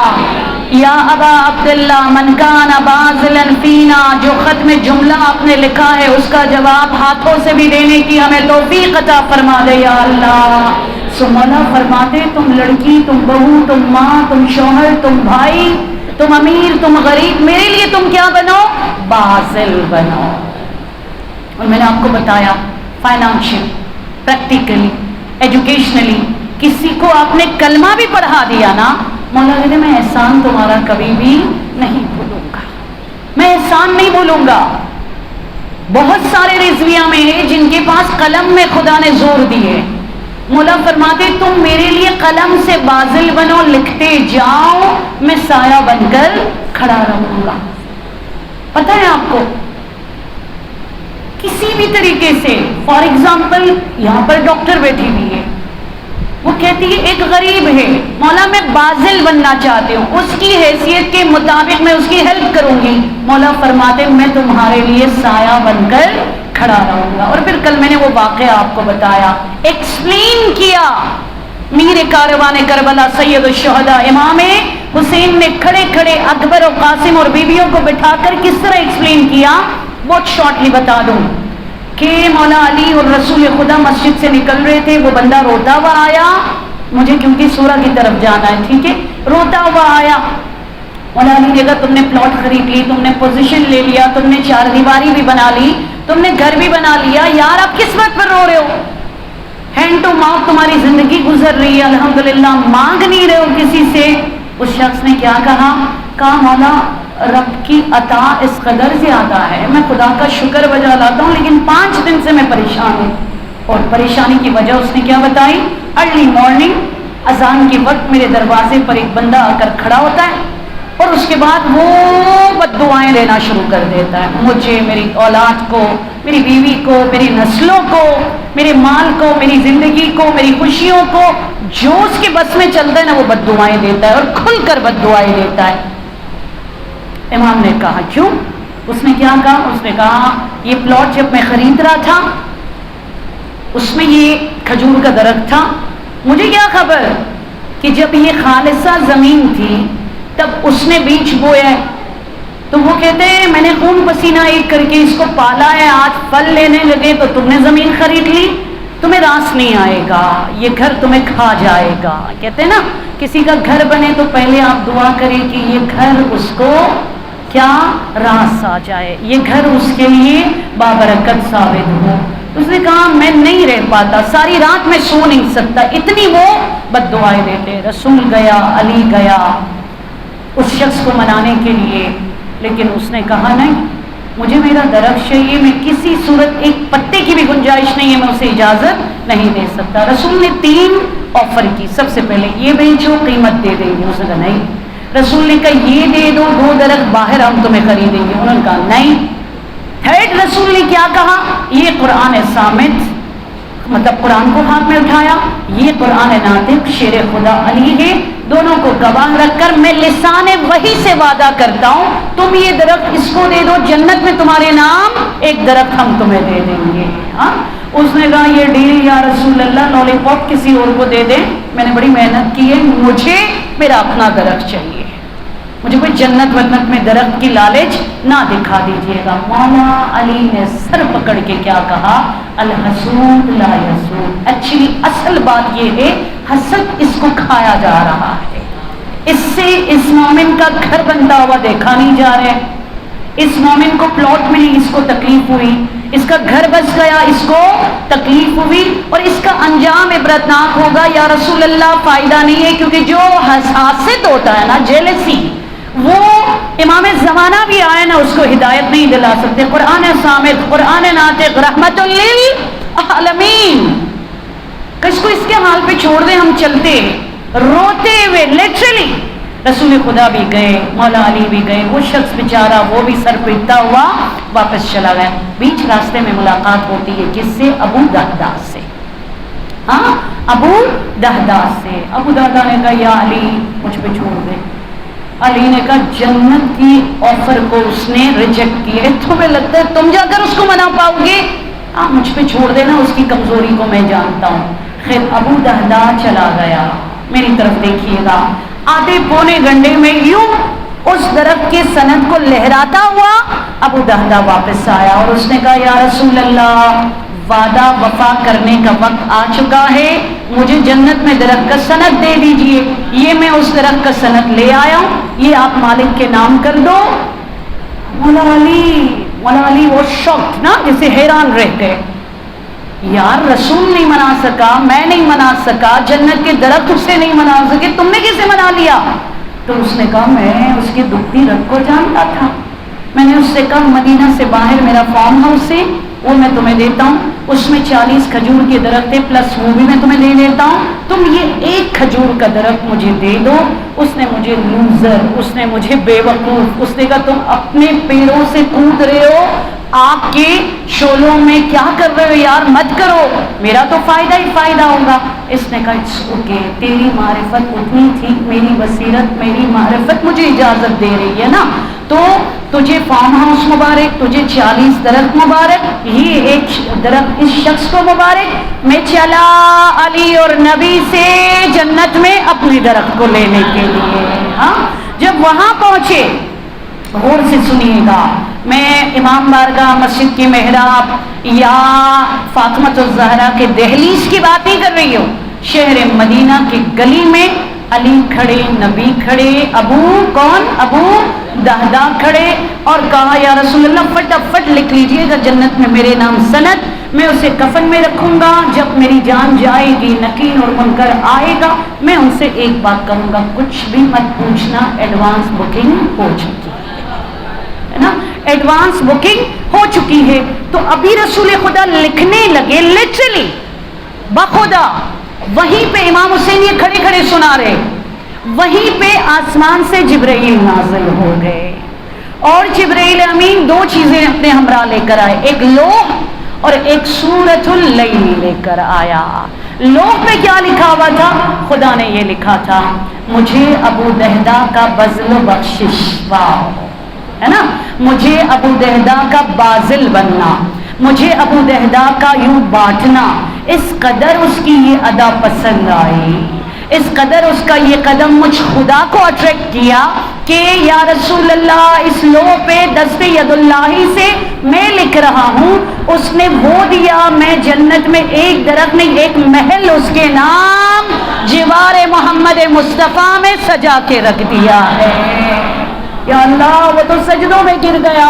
یا ابا عبداللہ من کان بازلا فینا، جو خط میں جملہ آپ نے لکھا ہے اس کا جواب ہاتھوں سے بھی دینے کی ہمیں توفیق عطا فرما دے یا اللہ۔ سو مولا فرماتے تم لڑکی، تم بہو، تم ماں، تم شوہر، تم بھائی، تم امیر، تم غریب، میرے لیے تم کیا بنو؟ بازل بنو۔ اور میں نے آپ کو بتایا فائنانشلی، پریکٹیکلی، ایجوکیشنلی، کسی کو آپ نے کلمہ بھی پڑھا دیا نا، مولا کہتے میں احسان تمہارا کبھی بھی نہیں بھولوں گا، میں احسان نہیں بھولوں گا۔ بہت سارے رضویہ میں ہیں جن کے پاس قلم میں خدا نے زور دیے، مولا فرماتے تم میرے لیے قلم سے بازل بنو، لکھتے جاؤ، میں سایہ بن کر کھڑا رہوں گا۔ پتہ ہے آپ کو کسی بھی طریقے سے، فار ایگزامپل یہاں پر ڈاکٹر بیٹھی ہوئی ہے، وہ کہتی ہے ایک غریب ہے، مولا میں بازل بننا چاہتی ہوں، اس کی حیثیت کے مطابق میں اس کی ہیلپ کروں گی، مولا فرماتے میں تمہارے لیے سایہ بن کر کھڑا رہوں گا۔ اور پھر کل میں نے وہ واقعہ آپ کو بتایا، ایکسپلین کیا، میر کاروان کربلا سید الشہداء امام حسین نے کھڑے کھڑے اکبر و قاسم اور بیویوں کو بٹھا کر کس طرح ایکسپلین کیا، بہت شارٹلی بتا دوں کہ مولا علی اور رسول خدا مسجد سے نکل رہے تھے، وہ بندہ روتا ہوا آیا، مجھے کیونکہ سورہ کی طرف جانا ہے، ٹھیک ہے، روتا ہوا آیا، مولا علی نے کہا تم نے پلاٹ خرید لی، تم نے پوزیشن لے لیا، تم نے چار دیواری بھی بنا لی، تم نے گھر بھی بنا لیا، یار آپ کس بات پر رو رہے ہو؟ ہینڈ ٹو ماؤتھ تمہاری زندگی گزر رہی ہے، الحمدللہ، مانگ نہیں رہے ہو کسی سے۔ اس شخص نے کیا کہا مولا رب کی عطا اس قدر زیادہ ہے، میں خدا کا شکر بجا لاتا ہوں، لیکن 5 دن سے میں پریشان ہوں۔ اور پریشانی کی وجہ اس نے کیا بتائی، ارلی مارننگ اذان کے وقت میرے دروازے پر ایک بندہ آ کر کھڑا ہوتا ہے اور اس کے بعد وہ بد دعائیں دینا شروع کر دیتا ہے، مجھے، میری اولاد کو، میری بیوی کو، میری نسلوں کو، میرے مال کو، میری زندگی کو، میری خوشیوں کو، جو اس کے بس میں چلتا ہے نا وہ بد دعائیں دیتا ہے اور کھل کر بد دعائیں دیتا ہے۔ امام نے کہا کیوں؟ اس نے کیا کہا؟ اس نے کہا یہ پلاٹ جب میں خرید رہا تھا اس میں یہ کھجور کا درخت تھا، مجھے کیا خبر کہ جب یہ خالصہ زمین تھی تب اس نے بیج بویا ہے، تو وہ کہتے ہیں میں نے خون پسینہ ایک کر کے اس کو پالا ہے، آج پھل لینے لگے تو تم نے زمین خرید لی، تمہیں راس نہیں آئے گا، یہ گھر تمہیں کھا جائے گا۔ کہتے ہیں نا کسی کا گھر بنے تو پہلے آپ دعا کریں کہ یہ گھر اس کو کیا راس آ جائے، یہ گھر اس کے لیے بابرکت ثابت ہو۔ اس نے کہا میں نہیں رہ پاتا، ساری رات میں سو نہیں سکتا، اتنی وہ بد دعائیں دیتے۔ رسول گیا، علی گیا اس شخص کو منانے کے لیے، لیکن اس نے کہا نہیں، مجھے میرا درخت چاہیے، میں کسی صورت ایک پتے کی بھی گنجائش نہیں ہے، میں اسے اجازت نہیں دے سکتا۔ رسول نے 3 آفر کی، سب سے پہلے یہ بیچو، قیمت دے دیں گے، اس نے کہا نہیں۔ رسول نے کہا یہ دے دو، 2 درخت باہر ہم تمہیں خریدیں گے، انہوں نے کہا نہیں۔ تھرڈ رسول نے کیا کہا، یہ قرآن صامت، مطلب قرآن کو ہاتھ میں اٹھایا، یہ قرآن ناطق شیر خدا علی ہے، دونوں کو گواہ رکھ کر میں لسان وحی سے وعدہ کرتا ہوں تم یہ درخت اس کو دے دو، جنت میں تمہارے نام ایک درخت ہم تمہیں دے دیں گے۔ ہاں اس نے کہا یہ ڈیل یا رسول اللہ لالی پاپ کسی اور کو دے دیں، میں نے بڑی محنت کی ہے، مجھے میرا اپنا درخت چاہیے، مجھے کوئی جنت ونت میں درخت کی لالچ نہ دکھا دیجیے گا۔ مولا علی نے سر پکڑ کے کیا کہا، الحسود لا یسود، ایکچولی اصل بات یہ ہے حسد اس کو کھایا جا رہا ہے، اس سے اس مومن کا گھر بنتا ہوا دیکھا نہیں جا رہا ہے، اس مومن کو پلاٹ ملی، اس کو تکلیف ہوئی، اس کا گھر بس گیا، اس کو تکلیف ہوئی، اور اس کا انجام عبرتناک ہوگا۔ یا رسول اللہ فائدہ نہیں ہے، کیونکہ جو حسد ہوتا ہے نا، جیلسی، وہ امام زمانہ بھی آئے نا اس کو ہدایت نہیں دلا سکتے۔ قرآن صامت، قرآن ناطق، رحمت للعالمین، اس کو اس کے حال پہ چھوڑ دیں، ہم چلتے روتے ہوئے، لٹرلی رسول خدا بھی گئے، مولا علی بھی گئے، وہ شخص بیچارہ وہ بھی سر پیٹتا ہوا واپس چلا گیا۔ بیچ راستے میں ملاقات ہوتی ہے کس سے؟ ابو دہدہ سے۔ ہاں ابو دہدہ سے۔ ابو دہدہ نے کہا یا علی مجھ پہ چھوڑ دے۔ علی نے کہا جنت کی آفر کو اس نے ریجیکٹ کیا ہے، تمہیں لگتا ہے تم جا کر اس کو منا پاؤ گے؟ آپ مجھ پہ چھوڑ دینا، اس کی کمزوری کو میں جانتا ہوں۔ خیر ابو دہدہ چلا گیا، میری طرف دیکھیے گا، آدھے پونے گھنٹے میں یوں اس درخت کے سند کو لہراتا ہوا ابو دہدہ واپس آیا اور اس نے کہا یا رسول اللہ وعدہ وفا کرنے کا وقت آ چکا ہے، مجھے جنت میں درخت کا سند دے دیجئے، یہ میں اس درخت کا سند لے آیا ہوں، یہ آپ مالک کے نام کر دو۔ مولا علی وہ شوکڈ نا، جسے حیران رہ گئے، یار رسول نہیں منا سکا، میں نہیں منا سکا، جنت کے درخت اس سے نہیں منا سکے، تم نے کیسے منا لیا؟ تو اس نے کہا میں اس کے دکھتی رب کو جانتا تھا، میں نے اس سے کہا مدینہ سے باہر میرا فارم ہاؤس ہے، وہ میں تمہیں دیتا ہوں، اس میں 40 کھجور کے درخت ہے، پلس وہ بھی میں تمہیں دے دیتا ہوں، تم یہ ایک کھجور کا درخت مجھے دے دو۔ اس نے مجھے لوزر، اس نے مجھے بے وقوف، اس نے کہا تم اپنے پیروں سے کود رہے ہو، آگ کے شعلوں میں کیا کر رہے ہو یار، مت کرو، میرا تو فائدہ ہی فائدہ ہوگا۔ اس نے کہا اٹس اوکے، تیری معرفت اتنی تھی، میری بصیرت، میری معرفت مجھے اجازت دے رہی ہے نا، تو تجھے فارم ہاؤس مبارک، تجھے 40 درخت مبارک، یہ ایک درخت اس شخص کو مبارک۔ میں چلا علی اور نبی سے جنت میں اپنے درخت کو لینے کے لیے۔ ہاں جب وہاں پہنچے، غور سے سنیے گا، میں امام بارگاہ مسجد کی محراب یا فاطمۃ الزہرا کے دہلیز کی بات نہیں کر رہی ہوں، شہر مدینہ کی گلی میں علی کھڑے، نبی کھڑے، ابو کون، ابو دہدا کھڑے، اور کہا یا رسول اللہ فٹافٹ لکھ لیجئے گا جنت میں میرے نام سند، میں اسے کفن میں رکھوں گا، جب میری جان جائے گی نکیر اور منکر آئے گا، میں ان سے ایک بات کروں گا، کچھ بھی مت پوچھنا، ایڈوانس بکنگ ہو چکی ہے نا، ایڈوانس بکنگ ہو چکی ہے۔ تو ابھی رسول خدا لکھنے لگے، لٹرلی بخدا وہیں پہ امام حسین یہ کھڑے کھڑے سنا رہے، وہیں پہ آسمان سے جبرائیل نازل ہو گئے، اور جبرائیل امین دو چیزیں اپنے ہمراہ لے کر آئے، ایک لوح اور ایک سورۃ اللیل لے کر آیا۔ لوح پہ کیا لکھا ہوا تھا؟ خدا نے یہ لکھا تھا مجھے ابو دہدا کا بذل و بخشش، واو، ہے نا، مجھے ابو دہدا کا باذل بننا، مجھے ابو دہدا کا یوں بانٹنا، اس قدر اس کی یہ ادا پسند آئی، اس قدر اس کا یہ قدم مجھ خدا کو اٹریکٹ کیا کہ یا رسول اللہ اس لوح پہ دست ید اللہ سے میں لکھ رہا ہوں، اس نے وہ دیا، میں جنت میں ایک درخت نہیں ایک محل اس کے نام جوار محمد مصطفیٰ میں سجا کے رکھ دیا ہے۔ یا اللہ، وہ تو سجدوں میں گر گیا۔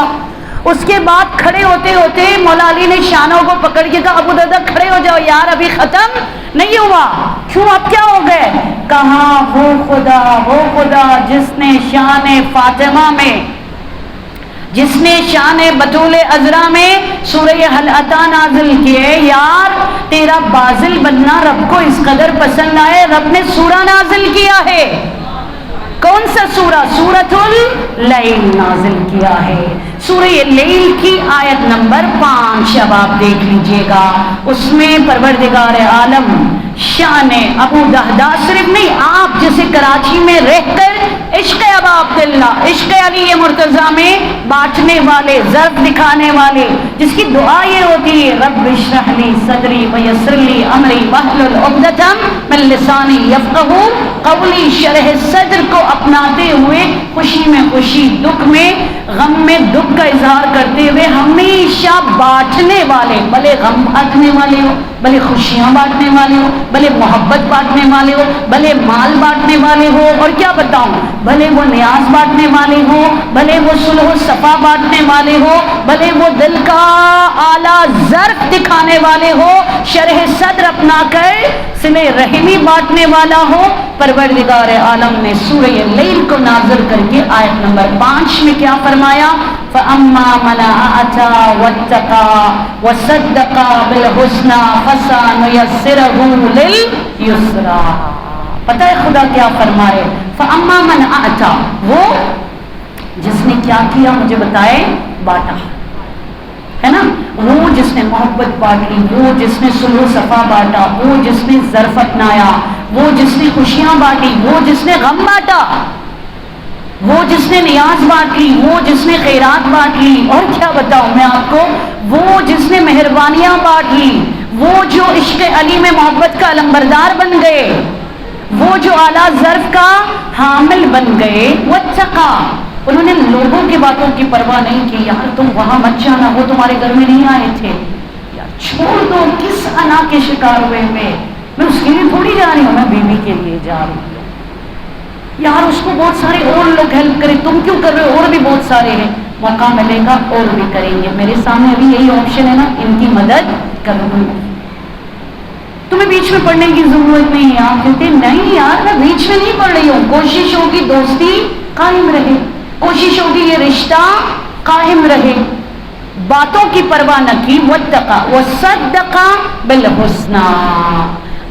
اس کے بعد کھڑے ہوتے ہوتے مولا علی نے شانوں کو پکڑ کے کہا ابو دہدا کھڑے ہو جاؤ یار، ابھی ختم نہیں ہوا۔ کیوں، اب کیا ہو گئے؟ کہاں وہ خدا جس نے شان فاطمہ میں، جس نے شان بطول عذرا میں سورہ حل عطا نازل کیے، یار تیرا باذل بننا رب کو اس قدر پسند آئے، رب نے سورہ نازل کیا ہے۔ کون سا سورہ؟ سورۃ اللیل نازل کیا ہے۔ سورہ لیل کی آیت نمبر 5 اب آپ دیکھ لیجئے گا، اس میں پروردگار عالم شان ابو دہدا صرف نہیں، آپ جسے کراچی میں رہ کر عشق ابا عبداللہ، عشق علی مرتضیٰ میں بانٹنے والے، ضرب دکھانے والے، جس کی دعا یہ ہوتی ہے رب اشرح لی صدری ویسر لی امری واحلل عقدۃ من لسانی یفقہوا قولی، شرح صدر کو اپناتے ہوئے خوشی میں خوشی، دکھ میں غم میں دکھ کا اظہار کرتے ہوئے ہمیشہ بانٹنے والے، بھلے غم بانٹنے والے ہو، بھلے خوشیاں بانٹنے والے ہو، بھلے محبت بانٹنے والے ہو، بھلے مال بانٹنے والے ہو، اور کیا بتاؤں، بھلے وہ نیاز بانٹنے والے ہو، بھلے وہ صلح و صفا بانٹنے والے ہو، بھلے وہ دل کا اعلیٰ ظرف دکھانے والے ہو، شرح صدر اپنا کر صلہ رحمی بانٹنے والا ہو، پروردگار عالم نے سورہ لیل کو نازل کر کے آیت نمبر 5 میں کیا فرمایا؟ فَأَمَّا مَنْ أَعْطَىٰ وَاتَّقَىٰ وَصَدَّقَ بِالْحُسْنَىٰ فَسَنُيَسِّرُهُ لِلْيُسْرَىٰ۔ پتہ ہے خدا کیا فرمائے؟ فَأَمَّا مَنْ أَعْطَىٰ، وہ جس نے کیا کیا مجھے بتائے، بانٹا ہے نا، وہ جس نے محبت بانٹی، وہ جس نے صلح و صفا بانٹا، وہ جس نے ظرف اپنایا، وہ جس نے خوشیاں بانٹی، وہ جس نے غم بانٹا، وہ جس نے نیاز بانٹ لی، وہ جس نے خیرات بانٹ لی، اور کیا بتاؤں میں آپ کو، وہ جس نے مہربانیاں بانٹ لی، وہ جو عشق علی میں محبت کا علمبردار بن گئے، وہ جو اعلیٰ ظرف کا حامل بن گئے، واتقا، انہوں نے لوگوں کی باتوں کی پرواہ نہیں کی، یار تم وہاں مت جانا، وہ تمہارے گھر میں نہیں آئے تھے، یار چھوڑ دو، کس انا کے شکار ہوئے میں اس کے لیے تھوڑی جا رہی ہوں، میں بیوی کے لیے جا رہی ہوں، یار اس کو بہت سارے اور لوگ ہیلپ کریں، تم کیوں کر رہے ہو، اور بھی بہت سارے ہیں، موقع ملے گا اور بھی کریں گے، میرے سامنے ابھی یہی آپشن ہے نا، ان کی مدد کروں، تمہیں بیچ میں پڑھنے کی ضرورت نہیں ہے۔ آپ کہتے ہیں نہیں یار میں بیچ میں نہیں پڑھ رہی ہوں، کوشش ہوگی دوستی قائم رہے، کوشش ہوگی یہ رشتہ قائم رہے، باتوں کی پرواہ نہ کی، واتقا وصدق بالحسنی،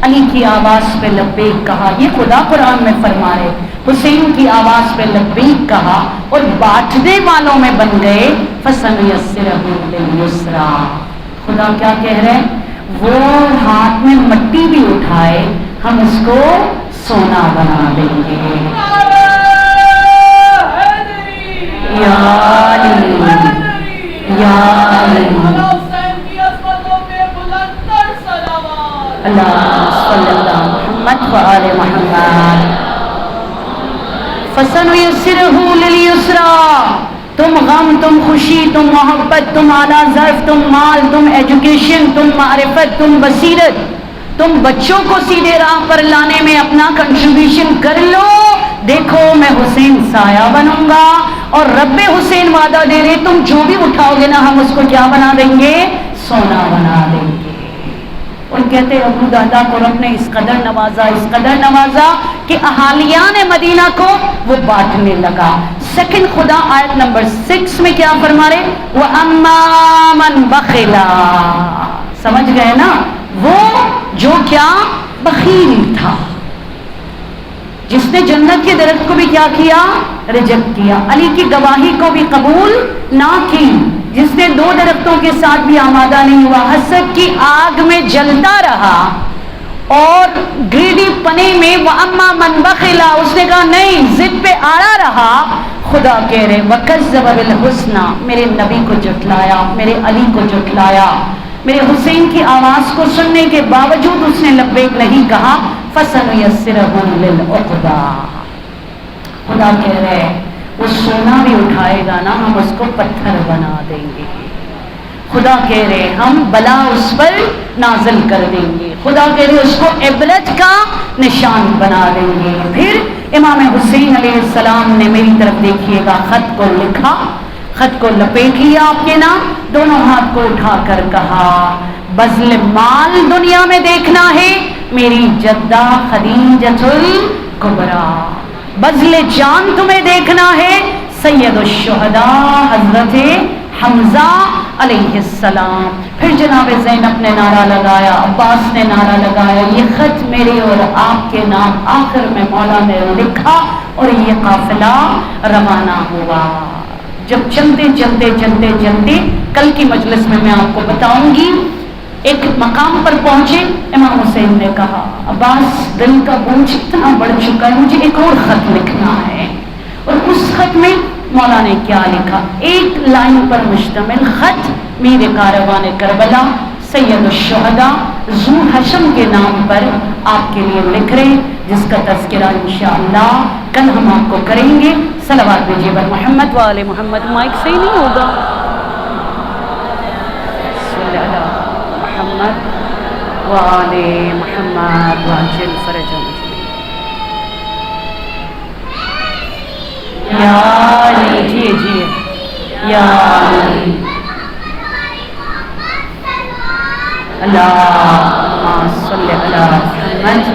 علی کی آواز پہ لبیک کہا، یہ خدا قرآن میں فرما رہے، حسین کی آواز پہ لبیک کہا اور بانٹنے والوں میں بن گئے، فسنیسرہ للعسریٰ۔ خدا کیا کہہ رہے ہیں؟ وہ ہاتھ میں مٹی بھی اٹھائے ہم اس کو سونا بنا دیں گے۔ یا علی یا علی، اللہ صلی اللہ محمد و آل محمد۔ فسنیسرہ للعسریٰ، تم غم، تم خوشی، تم محبت، تم اعلیٰ ظرف، تم مال، تم ایجوکیشن، تم معرفت، تم بصیرت، تم بچوں کو سیدھے راہ پر لانے میں اپنا کنٹریبیوشن کر لو، دیکھو میں حسین سایہ بنوں گا، اور رب حسین وعدہ دے رہے تم جو بھی اٹھاؤ گے نا ہم اس کو کیا بنا دیں گے؟ سونا بنا دیں گے۔ اور کہتے ابو دہدا کو رب نے اس قدر نوازا کہ اہالیان مدینہ کو وہ بانٹنے لگا۔ سیکنڈ خدا آیت نمبر 6 میں کیا فرما رہے؟ وَأَمَّا مَنْ بَخِلَا، سمجھ گئے نا؟ وہ جو کیا بخیل تھا، جس نے جنت کے درخت کو بھی کیا کیا؟ ریجیکٹ کیا، علی کی گواہی کو بھی قبول نہ کی، جس نے 2 درختوں کے ساتھ بھی آمادہ نہیں ہوا، حسد کی آگ میں جلتا رہا اور گریڈی پنے میں وَأَمَّا مَنْ بَخِلَا، اس نے کہا نہیں، ضد پہ آڑا رہا۔ خدا کہہ رہے وَكَذَّبَ بِالْحُسْنَى، میرے نبی کو جھٹلایا، میرے علی کو جھٹلایا، میرے حسین کی آواز کو سننے کے باوجود اس نے لبیک نہیں کہا، فَسَنُيَسِّرَهُ لِلْعُقْبَىٰ۔ خدا کہہ رہے وہ سونا بھی اٹھائے گا نا ہم اس کو پتھر بنا دیں گے۔ خدا کہہ رہے ہم بلا اس پر نازل کر دیں گے، خدا کہہ رہے اس کو عبرت کا نشان بنا دیں گے۔ پھر امام حسین علیہ السلام نے میری طرف دیکھیے گا خط کو لکھا، خط کو لپیٹ لیا آپ کے نام، دونوں ہاتھ کو اٹھا کر کہا بذل مال دنیا میں دیکھنا ہے میری جدہ خدیجۃ الکبریٰ، بذل جان تمہیں دیکھنا ہے سید الشہداء حضرت حمزہ علیہ السلام۔ پھر جناب زینب نے نعرہ لگایا، عباس نے نعرہ لگایا، یہ خط میرے اور آپ کے نام آخر میں مولا نے لکھا اور یہ قافلہ روانہ ہوا۔ جب چلتے کل کی مجلس میں آپ کو بتاؤں گی، ایک مقام پر پہنچے، امام حسین نے کہا عباس دل کا بوجھ اتنا بڑھ چکا ہے، مجھے ایک اور خط لکھنا ہے۔ اور اس خط میں مولا نے کیا لکھا؟ 1 لائن پر مشتمل خط میر کاروان کربلا سید الشہداء ذو حشم کے نام پر آپ کے لیے لکھ رہے، جس کا تذکرہ انشاءاللہ کل ہم آپ کو کریں گے۔ صلوات بھیجیے بر محمد و آل محمد۔ مائک صحیح نہیں ہوگا؟ صلی اللہ محمد و آل محمد واجل فرجهم یا علی، جی یا علی، اللہم صلی علی محمد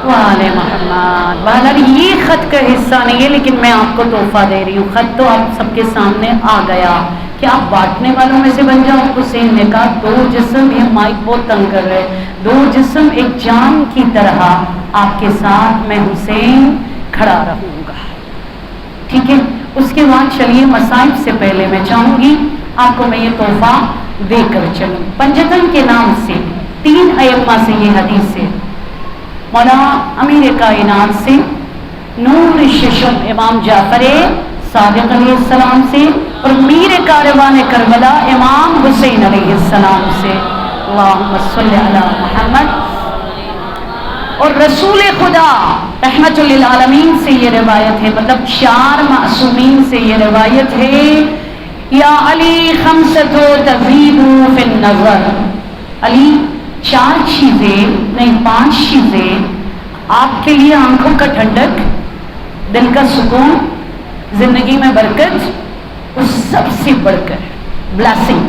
و آل محمد۔ بہرحال یہ خط کا حصہ نہیں ہے لیکن میں آپ کو تحفہ دے رہی ہوں، خط تو آپ سب کے سامنے آ گیا کہ آپ بانٹنے والوں میں سے بن جاؤ۔ حسین نے کہا 2 جسم، یہ مائک بہت تنگ کر رہے، 2 جسم ایک جان کی طرح آپ کے ساتھ میں حسین کھڑا رہوں گا، ٹھیک ہے؟ اس کے بعد چلیے مصائب سے پہلے میں چاہوں گی آپ کو میں یہ تحفہ دے کر چلوں۔ پنجتن کے نام سے 3 ائمہ سے یہ حدیث ہے، مولا امیر کائنات سے، نور ششم امام جعفر صادق علیہ السلام سے، اور میر کاروان کربلا امام حسین علیہ السلام سے، اللہم صلی علی محمد۔ اور رسول خدا رحمت للعالمین سے یہ روایت ہے، مطلب 4 معصومین سے یہ روایت ہے، یا علی خمسۃ تزید فی النظر، علی 4 چیزیں نہیں 5 چیزیں آپ کے لیے آنکھوں کا ٹھنڈک، دل کا سکون، زندگی میں برکت، اس سب سے بڑھ کر بلیسنگ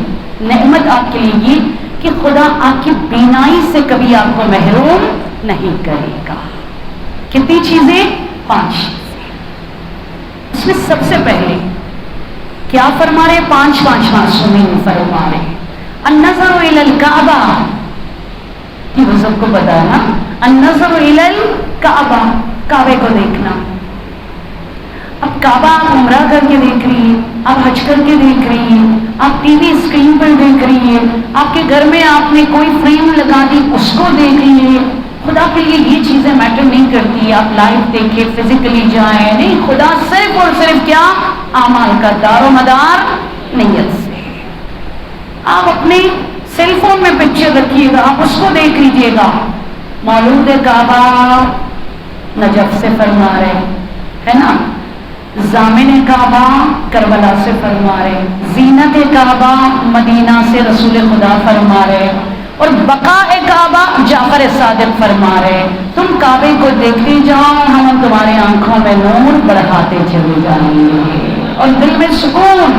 نعمت آپ کے لیے یہ کہ خدا آپ کی بینائی سے کبھی آپ کو محروم نہیں کرے گا۔ کتنی چیزیں؟ 5 چیزیں۔ اس میں سب سے پہلے کیا فرما رہے؟ 5 معصومین فرما رہے النظر الی الکعبہ، یہ وہ سب کو پتا ہے نا، النظر الی الکعبہ، کعبے کو دیکھنا۔ اب کعبہ آپ عمرہ کر کے دیکھ رہی ہے، آپ حج کر کے دیکھ رہی ہیں، آپ ٹی وی اسکرین پر دیکھ رہی ہیں، آپ کے گھر میں آپ نے کوئی فریم لگا دی اس کو دیکھ رہی ہے۔ خدا کے لیے یہ چیزیں میٹر نہیں کرتی، آپ لائیو دیکھیں، فزیکلی جائیں، نہیں، خدا صرف اور صرف کیا؟ اعمال کا دار و مدار نیت سے۔ آپ اپنے سیل فون میں پکچر رکھیے گا، آپ اس کو دیکھ لیجیے گا۔ مولود کعبہ نجف سے فرما رہے ہے نا، ضامن کعبہ کربلا سے فرما رہے، زینت کعبہ مدینہ سے رسول خدا فرما رہے، اور بقاء کعبہ جعفر صادق فرما رہے تم کعبے کو دیکھتے جاؤ، ہم تمہارے آنکھوں میں نور بڑھاتے چلے جائیں گے اور دل میں سکون،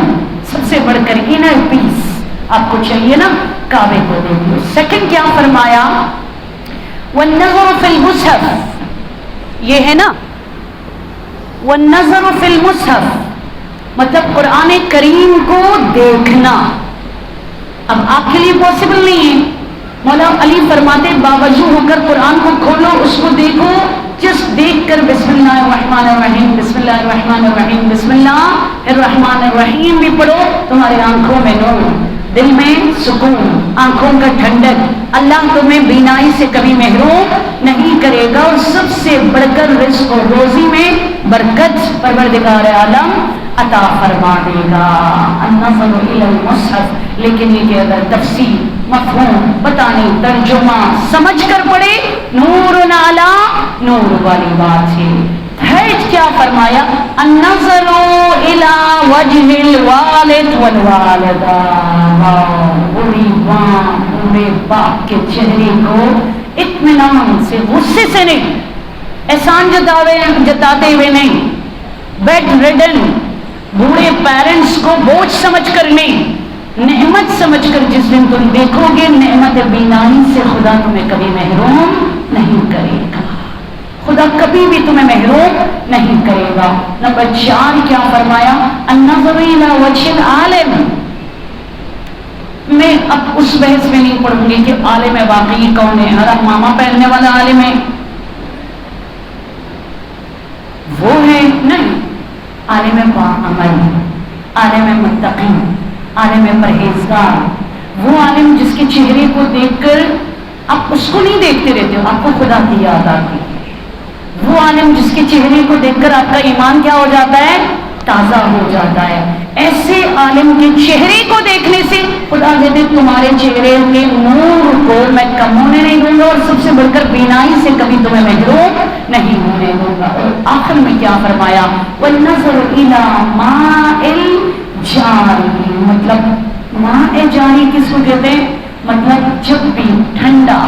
سب سے بڑھ کر انر پیس آپ کو چاہیے نا، کعبے کو دیکھو۔ سیکنڈ کیا فرمایا؟ والنظر فی المصحف، یہ ہے نا والنظر فی المصحف، مطلب قرآن کریم کو دیکھنا۔ اب آپ کے لیے پاسبل نہیں ہے، مولا علی فرماتے باوجو ہو کر قرآن کو کھولو، اس کو دیکھو، جس دیکھ کر بسم اللہ الرحمن الرحیم، بسم اللہ الرحمن الرحیم، بسم اللہ الرحمن الرحیم بھی پڑھو، تمہارے آنکھوں میں نور، دل میں سکون، آنکھوں کا ٹھنڈک، اللہ تمہیں بینائی سے کبھی محروم نہیں کرے گا، اور سب سے بڑھ کر رزق و روزی میں برکت پروردگار عالم عطا فرما دے گا۔ النظر الی المصحف، لیکن یہ کہ اگر تفسیر، مفہوم، بتانے، ترجمہ سمجھ کر پڑھے، نور علی نور والی بات ہے۔ تھرڈ کیا فرمایا؟ النظر الی وجہ الوالد والوالدہ، بوڑھی ماں، بوڑھے باپ کے چہرے کو اطمینان سے، غصے سے نہیں، احسان جتاتے ہوئے نہیں، بیڈ ریڈن بوڑھے پیرنٹس کو بوجھ سمجھ کر نہیں، نعمت سمجھ کر جس دن تم دیکھو گے نعمت بینائی سے خدا تمہیں کبھی محروم نہیں کرے گا، خدا کبھی بھی تمہیں محروم نہیں کرے گا۔ نمبر 4 کیا فرمایا؟ النظر الی وجہ العالم، میں اب اس بحث میں نہیں پڑھوں گی کہ عالم واقعی کون ہے، ہر ماما پہننے والا عالم ہے وہ ہے، نہیں، عالم باعمل، عالم متقی، عالم پرہیزگار، وہ عالم جس کے چہرے کو دیکھ کر آپ اس کو نہیں دیکھتے رہتے ہو، آپ کو خدا کی یاد آتی ہے، وہ عالم جس کے چہرے کو دیکھ کر آپ کا ایمان کیا ہو جاتا ہے؟ تازہ ہو جاتا ہے۔ ایسے عالم کے چہرے کو دیکھنے سے خدا کہتے تمہارے چہرے کے نور کو میں کم ہونے نہیں دوں گا، اور سب سے بڑھ کر بینائی سے کبھی تمہیں محروم نہیں ہونے دوں گا۔ اور آخر میں کیا فرمایا؟ والنظر الی ماء الجاری، مطلب ماء جاری کس کو کہتے ہیں؟ مطلب جب بھی ٹھنڈا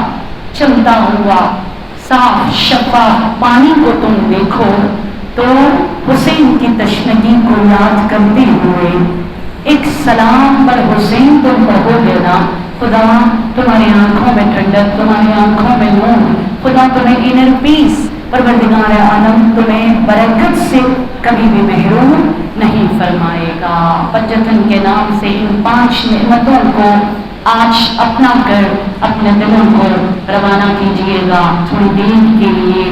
چلتا ہوا صاف شفاف پانی کو تم دیکھو تو حسین کی تشنگی کو یاد کرتے ہوئے ایک سلام پر حسین تم پڑھو گے نا، خدا تمہاری آنکھوں میں ٹھنڈک، تمہاری آنکھوں میں نور، خدا تمہیں انر پیس، پروردگار عالم تمہیں برکت سے کبھی بھی محروم نہیں فرمائے گا۔ پنجتن کے نام سے ان 5 نعمتوں کو آج اپنا کر اپنے دلوں کو روانہ کیجیے گا تھوڑی دیر کے لیے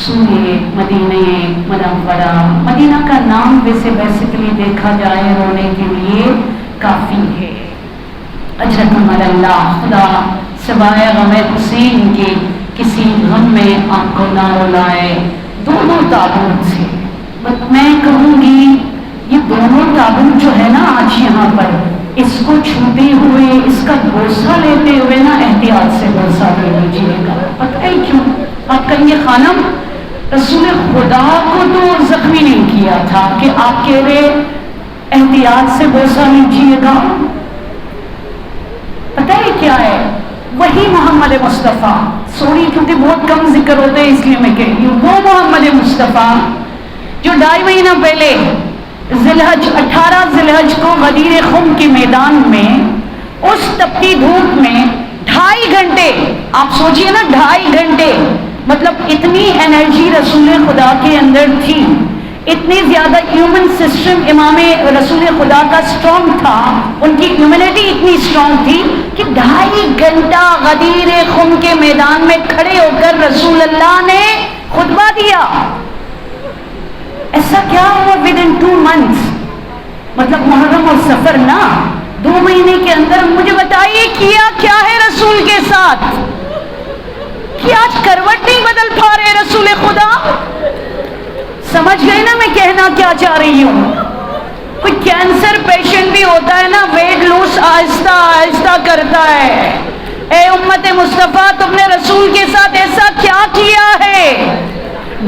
سوئے مدینہ منورہ۔ مدینہ کا نام بیسیکلی دیکھا جائے رونے کے لیے کافی ہے۔ اجرکم اللہ، خدا سوائے غم حسین کے کسی غم میں آپ کو نہ رلائے۔ دونوں تابوت سے میں کہوں گی، یہ دونوں تابوت جو ہے نا آج یہاں پر، اس کو چھوتے ہوئے، اس کا بوسہ لیتے ہوئے نا احتیاط سے بوسہ لے لیجیے گا۔ پتہ ہے کیوں؟ آپ کہیں گے خانم رسول خدا کو تو زخمی نہیں کیا تھا کہ آپ کہہ رہے احتیاط سے بوسہ لیجیے گا۔ پتہ ہے کیا ہے؟ وہی محمد مصطفیٰ، سوری کیونکہ بہت کم ذکر ہوتے ہیں اس لیے میں کہہ رہی ہوں، وہ محمد مصطفیٰ جو 2.5 مہینہ پہلے ذوالحج 18 ذوالحج کو غدیر خم کے میدان میں اس تپتی دھوپ میں 2.5 گھنٹے، آپ سوچئے نا 2.5 گھنٹے، مطلب اتنی انرجی رسول خدا کے اندر تھی، اتنی زیادہ ہیومن سسٹم امام رسول خدا کا اسٹرانگ تھا، ان کی ہیومنٹی اتنی اسٹرانگ تھی کہ 2.5 گھنٹہ غدیر خم کے میدان میں کھڑے ہو کر رسول اللہ نے خطبہ دیا۔ ایسا کیا ہوا ودن 2 months، مطلب محرم اور سفر نہ 2 مہینے کے اندر؟ مجھے بتائیے کیا کیا ہے رسول کے ساتھ کہ آج کروٹ نہیں بدل پا رہے رسول خدا؟ سمجھ گئے نا میں کہنا کیا چاہ رہی ہوں؟ کوئی کینسر پیشنٹ بھی ہوتا ہے نا، ویٹ لوس آہستہ آہستہ کرتا ہے۔ اے امت مصطفیٰ، تم نے رسول کے ساتھ ایسا کیا کیا ہے؟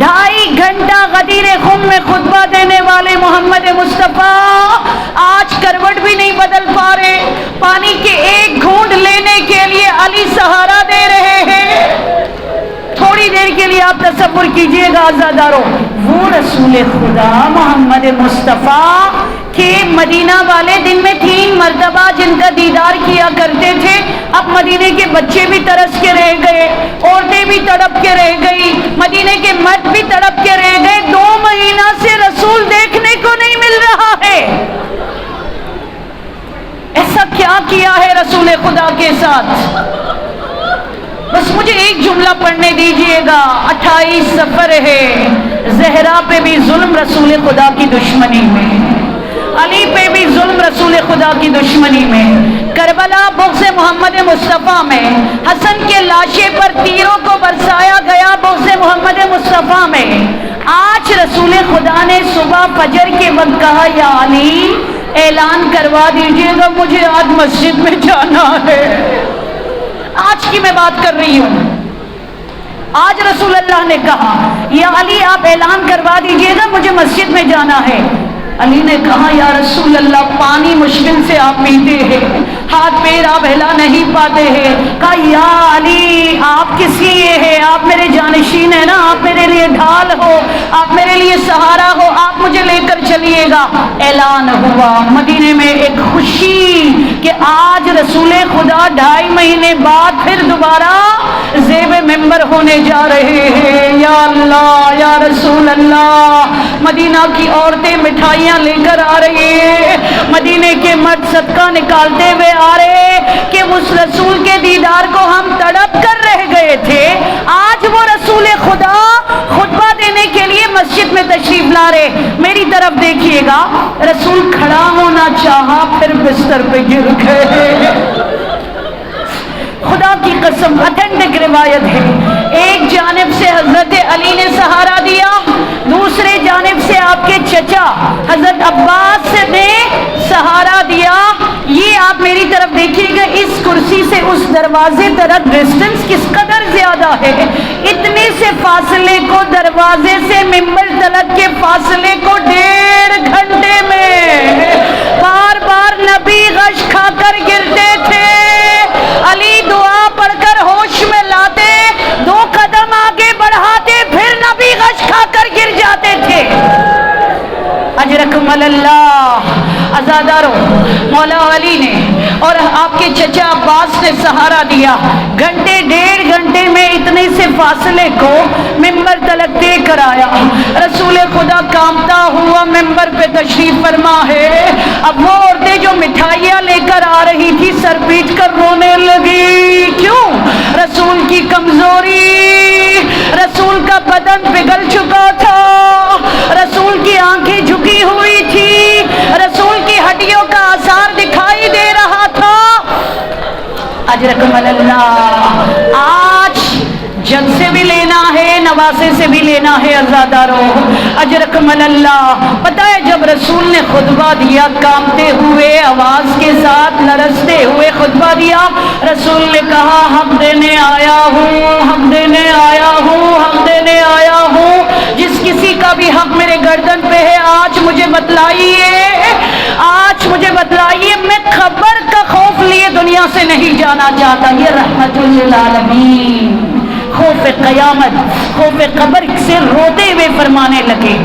2.5 گھنٹہ غدیر خم میں خطبہ دینے والے محمد مصطفیٰ آج کروٹ بھی نہیں بدل پا رہے، پانی کے ایک گھونٹ لینے کے لیے علی سہارا دے رہے ہیں۔ تھوڑی دیر کے لیے آپ تصور کیجئے گا عزادارو، وہ رسول خدا محمد مصطفیٰ کہ مدینہ والے دن میں 3 مرتبہ جن کا دیدار کیا کرتے تھے، اب مدینے کے بچے بھی ترس کے رہ گئے، عورتیں بھی تڑپ کے رہ گئی، مدینے کے مرد بھی تڑپ کے رہ گئے۔ 2 مہینہ سے رسول دیکھنے کو نہیں مل رہا ہے۔ ایسا کیا کیا ہے رسول خدا کے ساتھ؟ بس مجھے ایک جملہ پڑھنے دیجئے گا، 28 سفر ہے، زہرا پہ بھی ظلم رسول خدا کی دشمنی میں، علی پہ بھی ظلم رسول خدا کی دشمنی میں، کربلا بغض محمد مصطفیٰ میں، حسن کے لاشے پر تیروں کو برسایا گیا بغض محمد مصطفیٰ میں۔ آج رسول خدا نے صبح فجر کے وقت کہا، یا علی اعلان کروا دیجئے گا مجھے آج مسجد میں جانا ہے۔ آج کی میں بات کر رہی ہوں، آج رسول اللہ نے کہا، یا علی آپ اعلان کروا دیجئے گا مجھے مسجد میں جانا ہے۔ علی نے کہا، یا رسول اللہ پانی مشکل سے آپ پیتے ہیں، ہاتھ پیر آپ ہلا نہیں پاتے ہیں۔ کہا، یا علی آپ کس لیے ہیں؟ آپ میرے جانشین ہیں نا، آپ میرے لیے ڈھال ہو، آپ میرے لیے سہارا ہو، آپ مجھے لے کر چلیے گا۔ اعلان ہوا مدینے میں ایک خوشی کہ آج رسول خدا 2.5 مہینے بعد پھر دوبارہ زیب ممبر ہونے جا رہے ہیں۔ یا اللہ، یا رسول اللہ، مدینہ کی عورتیں مٹھائیاں لے کر آ رہی ہیں، مدینے کے مرد صدقہ نکالتے ہوئے آ رہے کہ اس رسول کے دیدار کو ہم تڑپ کر رہ گئے تھے، آج وہ رسول خدا خطبہ دینے کے لیے مسجد میں تشریف لا رہے۔ میری طرف دیکھیے گا، رسول کھڑا ہونا چاہا پھر بستر پہ گر گئے۔ خدا کی قسم اتھینٹک روایت ہے، ایک جانب سے حضرت علی نے سہارا دیا، دوسرے جانب سے آپ کے چچا حضرت عباس نے سہارا دیا۔ یہ آپ میری طرف دیکھیے گا، اس کرسی سے اس دروازے تک ڈسٹنس کس قدر زیادہ ہے۔ اتنے سے فاصلے کو، دروازے سے ممبر تلک کے فاصلے کو 1.5 گھنٹے میں بار بار نبی غش کھا کر گرتے تھے۔ علی دعا پڑھ کر ہوش میں لاتے، 2 قدم آگے بڑھاتے، پھر نبی غش کھا کر گر جاتے تھے۔ اجرکم اللہ عزادارو، مولا علی نے اور آپ کے چچا عباس نے سہارا دیا، 1.5 گھنٹے میں اتنے سے فاصلے کو ممبر تلک دے کر آیا۔ رسول خدا کامتا ہوا ممبر پہ تشریف فرما ہے۔ اب وہ عورتیں جو مٹھائیاں لے کر آ رہی تھی سر پیٹ کر رونے لگی۔ کیوں؟ رسول کی کمزوری، رسول کا بدن پگھل چکا تھا، رسول کی آنکھیں جھکی ہوئی تھی، رسول کی ہڈیوں کا آثار دکھائی دے رہا تھا۔ اجرکم اللہ، آج جگ سے بھی لینا ہے، نواسے سے بھی لینا ہے عزادارو، اجرکم اللہ۔ پتہ ہے جب رسول نے خطبہ دیا، کانپتے ہوئے آواز کے ساتھ لرزتے ہوئے خطبہ دیا، رسول نے کہا، حق دینے آیا ہوں، حق دینے آیا ہوں، حق دینے آیا ہوں۔ جس کسی کا بھی حق میرے گردن پہ ہے آج مجھے بتلائیے، آج مجھے بتلائیے، میں خبر کا خوف لیے دنیا سے نہیں جانا چاہتا۔ یہ رحمت للعالمین خوف قیامت، خوف قبر سے روتے ہوئے فرمانے لگے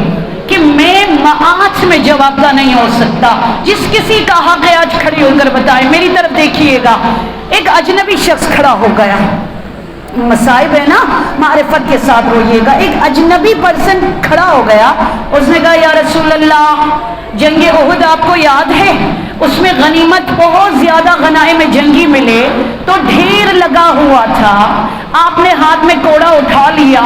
کہ میں آج میں جواب دہ نہیں ہو سکتا۔ جس کسی کا حق ہے آج کھڑے ہو کر بتائے۔ میری طرف دیکھیے گا، ایک اجنبی شخص کھڑا ہو گیا، مصائب ہے نا معرفت کے ساتھ روئیے گا۔ ایک اجنبی پرسن کھڑا ہو گیا، اس نے کہا یا رسول اللہ جنگ احد آپ کو یاد ہے؟ اس میں غنیمت بہت زیادہ غنائم جنگی ملے تو ڈھیر لگا ہوا تھا، آپ نے ہاتھ میں کوڑا اٹھا لیا،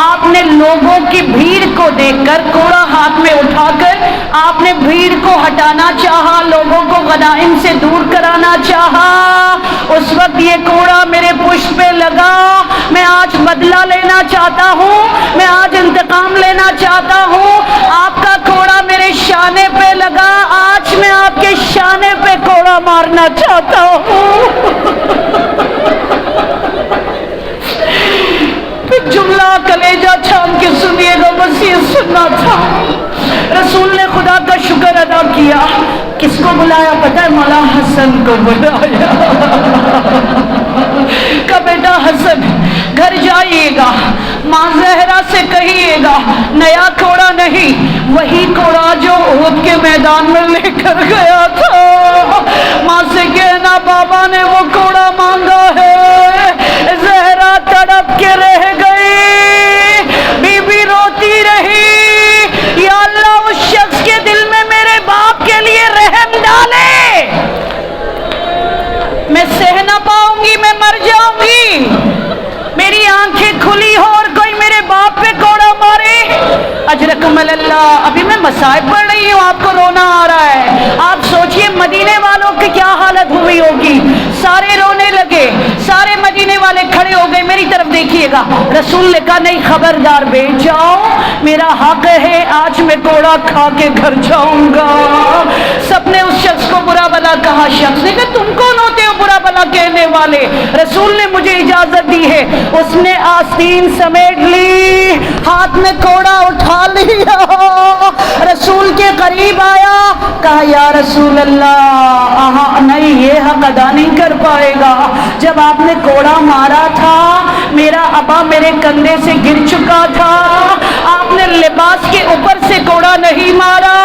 آپ نے لوگوں کی بھیڑ کو دیکھ کر کوڑا ہاتھ میں اٹھا کر آپ نے بھیڑ کو ہٹانا چاہا، لوگوں کو غنائم سے دور کرانا چاہا۔ اس وقت یہ کوڑا میرے پشت پہ لگا، میں آج بدلہ لینا چاہتا ہوں، میں آج انتقام لینا چاہتا ہوں۔ آپ کا کوڑا میرے شانے پہ لگا، آج میں آپ کے شانے پہ کوڑا مارنا چاہتا ہوں۔ جملہ کلیجہ چھام کے سنیے گا، بس یہ سننا تھا۔ رسول نے خدا کا شکر ادا کیا، کس کو بلایا پتہ ہے؟ مولا حسن کو بلایا۔ کہ بیٹا حسن گھر جائیے گا، ماں زہرا سے کہیے گا نیا کوڑا نہیں، وہی کوڑا جو احد کے میدان میں لے کر گیا تھا۔ ماں سے کہنا بابا نے وہ کوڑا مانگا ہے۔ زہرا تڑپ کے رہ گئی، بی بی روتی رہی، یا اللہ اس شخص کے دل میں میرے باپ کے لیے رحم ڈالے، میں سہ نہ پاؤں گی، میں مر جاؤں گی، میری آنکھیں کھلی ہو اور کوئی میرے باپ پہ کوڑا مارے۔ اجرکم اللہ، ابھی میں مصائب پڑھ رہی ہوں، آپ کو رونا آ رہا ہے۔ آپ سوچئے مدینے والوں کی کیا حالت ہوئی ہوگی، سارے رونے لگے، سارے مدینے والے کھڑے ہو گئے، میری طرف دیکھیے گا۔ رسول نے کہا نہیں خبردار بیٹھ جاؤ، میرا حق ہے، آج میں کوڑا کھا کے گھر جاؤں گا۔ سب نے اس شخص کو برا بلا کہا، شخص نے کہا تم کون ہوتے ہو برا بلا کہنے والے؟ رسول نے مجھے اجازت دی ہے۔ اس نے آستین سمیٹ لی، ہاتھ میں کوڑا اٹھا لیا، رسول کے قریب آیا، کہا یا رسول اللہ نہیں یہ حق ادا نہیں کر پائے گا، جب آپ نے کوڑا مارا تھا میرا ابا میرے کندھے سے گر چکا تھا، آپ نے لباس کے اوپر سے کوڑا نہیں مارا،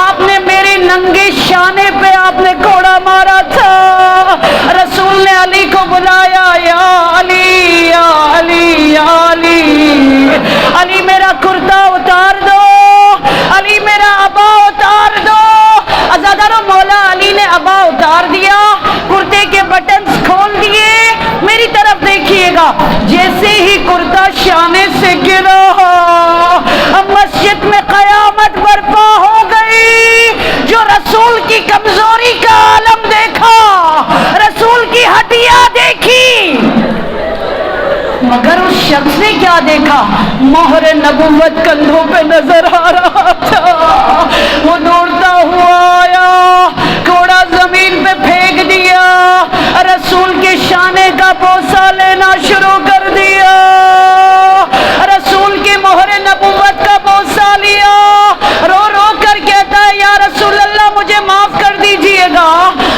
آپ نے میرے ننگے شانے پہ آپ نے کوڑا مارا تھا۔ رسول نے علی کو بلایا، یا علی یا علی یا علی، علی میرا کرتا اتار دو، علی میرا ابا اتار دو۔ عزادارو مولا علی نے ابا اتار دیا، کرتے کے بٹنز کھول دیے، میری طرف دیکھیے گا، جیسے ہی کرتا شانے سے گرا مسجد میں قیامت برپا ہو گئی۔ جو رسول کی کمزوری کا عالم دیکھا، رسول کی ہڈیاں دیکھی، مگر اس شخص نے کیا دیکھا؟ مہر نبوت کندھوں پہ نظر آ رہا تھا۔ وہ دوڑتا ہوا آیا، کوڑا زمین پہ پھینک دیا، رسول کے شانے کا بوسہ لینا شروع کر دیا، رسول کے مہر نبوت کا بوسہ لیا، رو رو کر کہتا ہے یا رسول اللہ مجھے معاف کر دیجئے گا،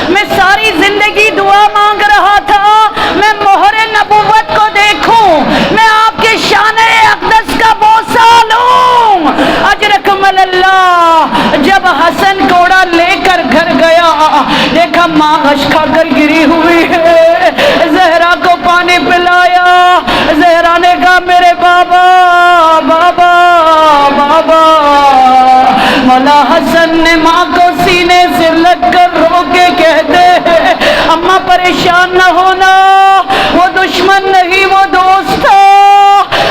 میں ساری زندگی دعا مانگ رہا تھا میں مہر نبوت کو دیکھوں، میں آپ کے شان اقدس کا بوسہ لوں۔ اجرکم اللہ، جب حسن کوڑا لے کر گھر گیا، دیکھا ماں غش کھا کر گری ہوئی ہے، زہرا کو پانی پلایا، زہرا نے کہا میرے بابا بابا بابا۔ مولا حسن نے ماں کو سینے سے لگ کر رو کے کہتے ہیں اماں پریشان نہ ہونا، وہ دشمن نہیں وہ دوست تھا،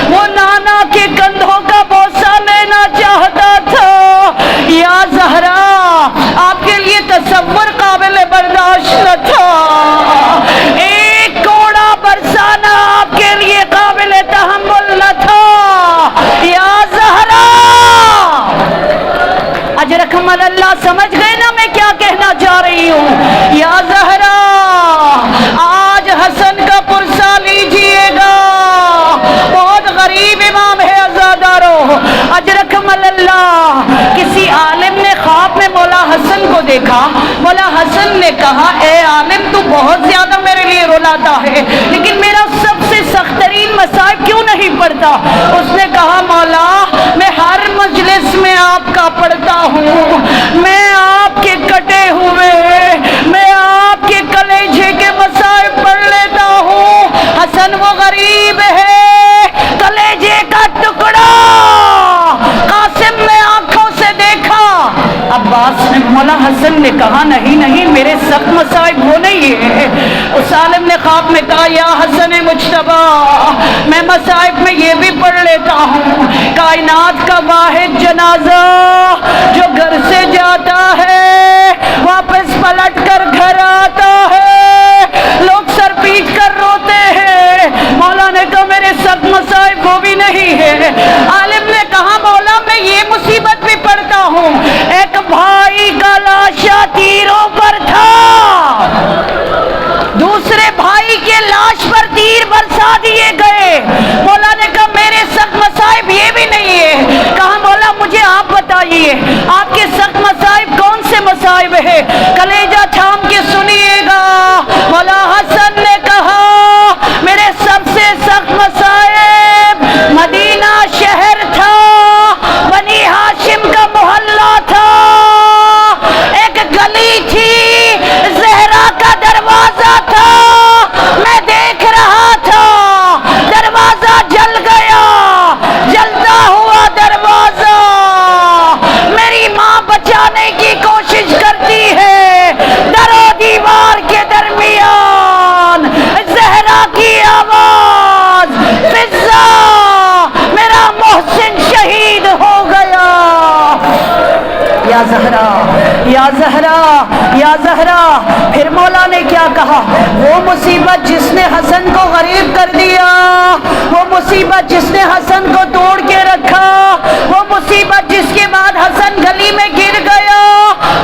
وہ نانا کے کندھوں کا بوسہ لینا چاہتا تھا۔ یا زہرا آپ کے لیے تصور قابل برداشت نہ تھا، ایک کوڑا برسانا آپ کے لیے قابل تحمل نہ تھا۔ یا زہرا، اجرکم اللہ، سمجھ گئے نا میں کیا کہنا چاہ رہی ہوں؟ یا زہرا آج حسن کا پرسہ لیجئے گا، بہت غریب امام ہے عزادارو۔ اجرکم اللہ، کسی عالم نے خواب میں مولا حسن کو دیکھا، مولا حسن نے کہا اے عالم تو بہت زیادہ میرے لیے رلاتا ہے، لیکن میرا سب سے سخت ترین مصائب کیوں نہیں پڑتا؟ اس نے کہا مولا میں ہر مجلس میں آپ کا پڑھتا ہوں، میں آپ کے کٹے ہوئے، میں آپ کے کلیجے کے مصائب پڑھ لیتا ہوں۔ حسن وہ غریب کہا نہیں نہیں میرے سخت مصائب وہ نہیں ہے. اس عالم نے خواب میں کہا یا حسن مجتبی میں مصائب میں یہ بھی پڑھ لیتا ہوں کائنات کا واحد جنازہ جو گھر سے جاتا ہے واپس پلٹ کر گھر آتا ہے لوگ سر پیٹ کر روتے ہیں. مولا نے کہا میرے سخت مصائب وہ بھی نہیں ہے. عالم نے کہا مولا میں یہ مصیبت بھی پڑھتا ہوں ایک بھائی کا لاشا تیروں پر تھا دوسرے بھائی کے لاش پر تیر برسا دیے گئے. مولا نے کہا میرے سخت مصائب یہ بھی نہیں ہے. کہا مولا مجھے آپ بتائیے آپ کے سخت مصائب کون سے مصائب ہے کلیجہ تھام کے سنیے گا. مولا حسن نے کہا میرے سب سے سخت مصائب مدینہ شہر تھا بنی ہاشم کا محلہ تھا ایک گلی تھی زہرا کا دروازہ تھا میں دیکھ رہا تھا دروازہ جل گیا جلتا ہوا دروازہ میری ماں بچانے کی کوشش کرتی ہے در و دیوار کے درمیان زہرا کی آواز فضا میرا محسن شہید ہو گیا. یا زہرا یا زہرا یا زہرا. پھر مولا نے کیا کہا وہ مصیبت جس نے حسن کو غریب کر دیا وہ مصیبت جس نے حسن کو توڑ کے رکھا وہ مصیبت جس کے بعد حسن گلی میں گر گیا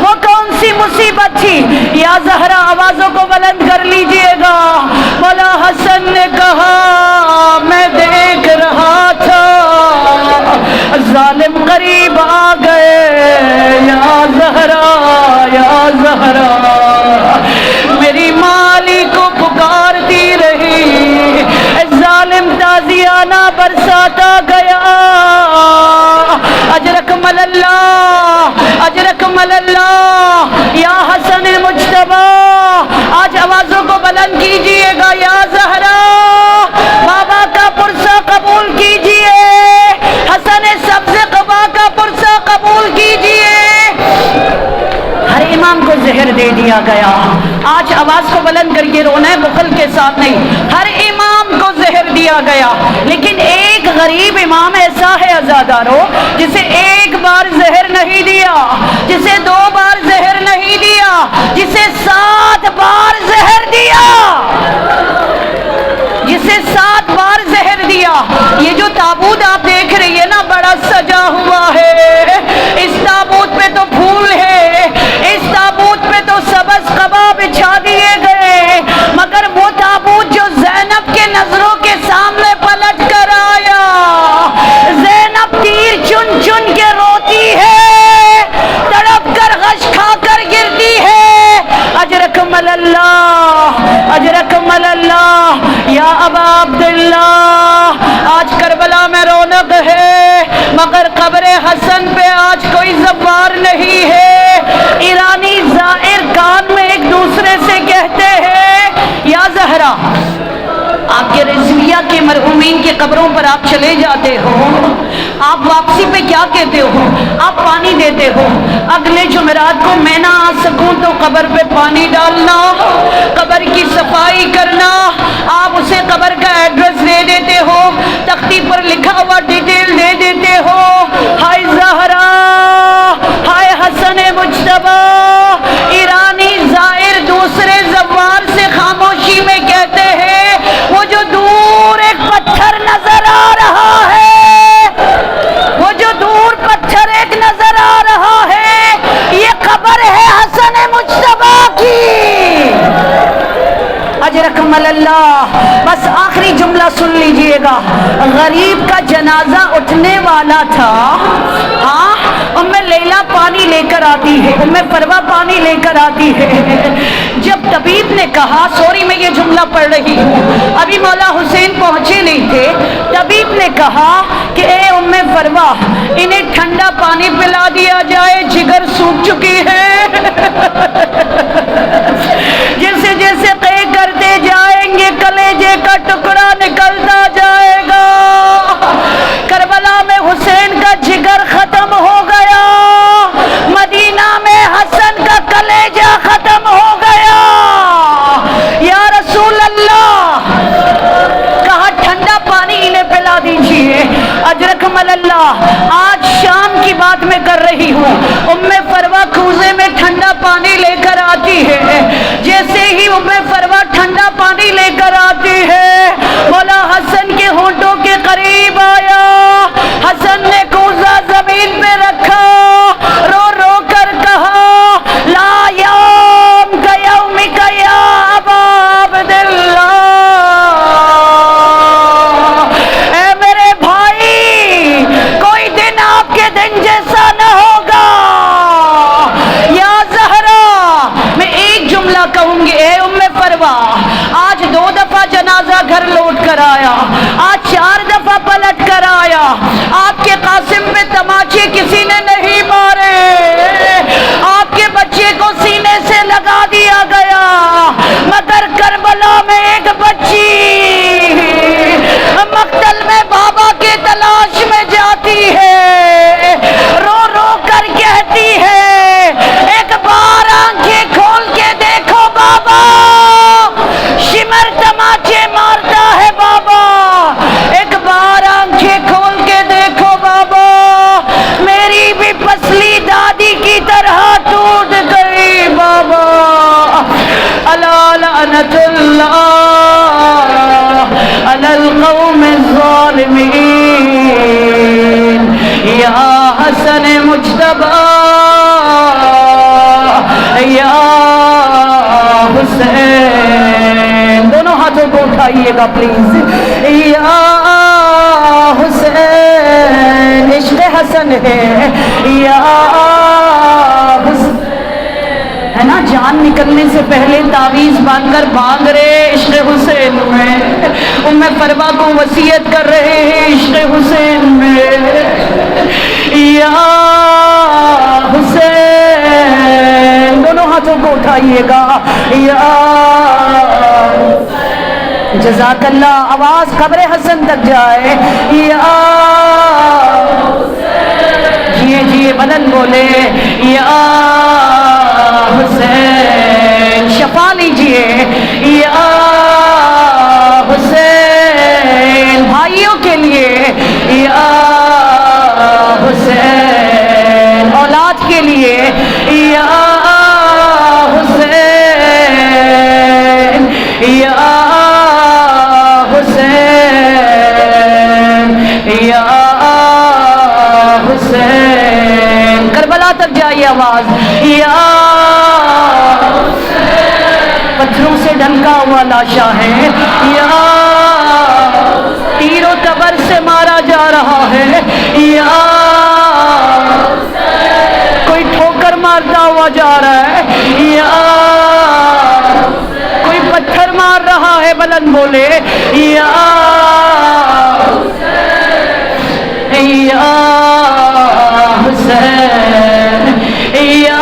وہ کون سی مصیبت تھی. یا زہرا آوازوں کو بلند کر لیجئے گا. مولا حسن نے کہا میں دیکھ رہا تھا ظالم قریب آ گئے یا زہرا یا زہرا. میری مالی کو پکارتی رہی ظالم تازیانہ برساتا گیا. اجرکمل اللہ اجرکمل اللہ. یا حسن مجتبی آج آوازوں کو بلند کیجئے گا. یا زہرا بابا کا پرسہ قبول کیجئے حسن سبز قبا کا پرسہ قبول کیجئے. ہر امام کو زہر دے دیا گیا. آج آواز کو بلند کر کے رونا ہے بخل کے ساتھ نہیں. ہر امام کو زہر دیا گیا لیکن ایک غریب امام ایسا ہے عزادارو جسے ایک بار زہر نہیں دیا جسے 2 بار زہر نہیں دیا جسے 7 بار زہر دیا جسے 7 بار زہر دیا. یہ جو تابوت آپ دیکھ رہی ہے نا بڑا سجا ہوا ہے اس تابوت پہ تو پھول ہے اس تابوت پہ تو سبز قبا بچھا دیے گئے مگر وہ تابوت جو زینب کے نظروں کے سامنے پلٹ کر آیا زینب تیر چن چن کے روتی ہے تڑپ کر غش کھا کر گرتی ہے. اجرکمل اللہ اجرکمل اللہ. یا ابا عبداللہ آج کربلا میں رونق ہے مگر قبر حسن پہ آج کوئی زوار نہیں ہے. ایرانی زائر کان میں ایک دوسرے سے کہتے ہیں یا زہرا آپ کے رضویہ کے مرحومین کی قبروں پر آپ چلے جاتے ہو آپ واپسی پہ کیا کہتے ہو آپ پانی دیتے ہو. اگلے جمعرات کو میں نہ آ سکوں تو قبر پہ پانی ڈالنا قبر کی صفائی کرنا آپ اسے قبر کا ایڈریس دے دیتے ہو تختی پر لکھا ہوا ڈیٹیل دے دیتے ہو. ہائے زہرا ہائے حسن مجتبی. ایرانی زائر دوسرے زوار سے خاموشی میں کہتے ہیں وہ جو دور ایک پتھر نظر آ رہا ہے وہ جو دور پتھر ایک نظر آ رہا ہے یہ قبر ہے حسن مجتبی کی. اجرکمل اللہ. بس آخری جملہ سن لیجئے گا. غریب کا جنازہ اٹھنے والا تھا ہاں ام لیلا پانی لے کر آتی ہے ام فروہ پانی لے کر آتی ہے. جب طبیب نے کہا سوری میں یہ جملہ پڑھ رہی ہوں ابھی مولا حسین پہنچے نہیں تھے طبیب نے کہا کہ اے ام فروہ انہیں ٹھنڈا پانی پلا دیا جائے جگر سوکھ چکی ہے. جیسے جیسے قے کرتے جائیں گے کلیجے کا ٹکڑا نکلتا جائے گا. کربلا میں حسین کا جگر ختم ہو گیا مدینہ میں حسن کا کلیجہ حسن مجتبی یا حسین. دونوں ہاتھوں کو اٹھائیے گا پلیز. یا حسین عشق حسن ہے یا حسین. ہے نا جان نکلنے سے پہلے تعویذ باندھ کر بھاگ رہے عشق حسین میں. ام فروا کو وصیت کر رہے ہیں عشق حسین میں. یا حسین دونوں ہاتھوں کو اٹھائیے گا. یا جزاک اللہ. آواز قبر حسن تک جائے. یا جیے جیے بدن بولے. یا حسین شفا لیجیے. یا حسین بھائیوں کے لیے. یا حسین اولاد کے لیے. یا حسین. یا حسین. یا حسین کربلا تک جائیے آواز. یا پتھروں سے ڈھنکا ہوا لاشا ہے. یا تیر و تبر سے مارا جا رہا ہے. یا کوئی ٹھوکر مارتا ہوا جا رہا ہے. یا کوئی پتھر مار رہا ہے. بلند بولے. یا یا حسین. یا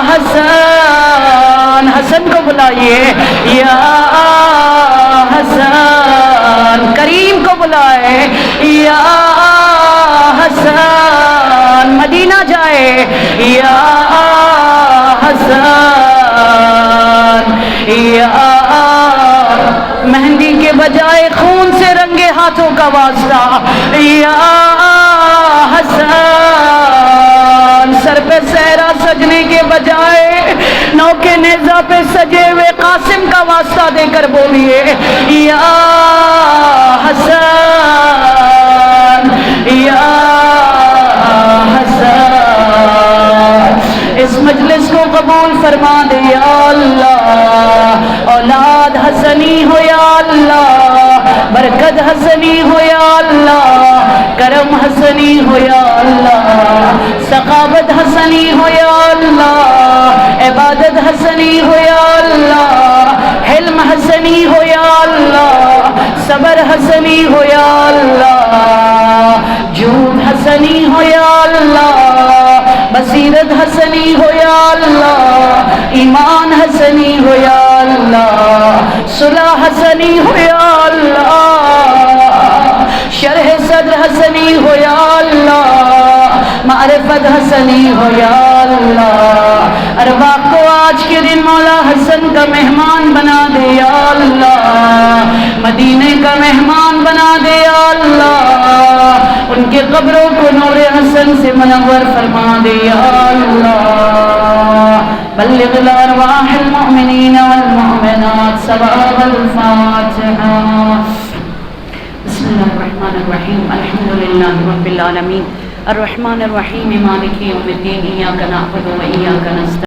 حسن حسن کو بلائیے. یا حسن کریم کو بلائے. یا حسن مدینہ جائے. یا حسن. یا مہندی کے بجائے خون سے رنگے ہاتھوں کا واسطہ. یا حسن سر پہ صحرا سجنے کے بجائے نو کے نیزہ پہ سجے ہوئے قاسم کا واسطہ دے کر بولیے. یا حسن. یا حسن اس مجلس کو قبول فرما دے یا اللہ. اولاد حسنی ہو یا اللہ. برکت حسنی ہو یا اللہ. کرم حسنی ہو یا اللہ. ثقافت حسنی ہو یا اللہ. عبادت حسنی ہو یا اللہ. حلم حسنی ہو یا اللہ. صبر حسنی ہو یا اللہ. جود حسنی ہو یا اللہ. بصیرت حسنی ہو یا اللہ. ایمان حسنی ہو یا اللہ. صلح حسنی ہو یا اللہ. شرح صدر حسنی ہو یا اللہ. معرفت حسنی ہو یا اللہ. ارواح کو آج کے دن مولا حسن کا مہمان بنا دے یا اللہ. مدینے کا مہمان بنا دے یا اللہ. ان کے قبروں کو نور حسن سے منور فرما دے یا اللہ. بلغ الارواح المؤمنین والمؤمنات ثواب الفاتحہ. بسم اللہ الرحمن الرحیم. الحمد للہ رب العالمین الرحمن الرحیم مالک یوم الدین. ایاک نعبد و ایاک نستعین.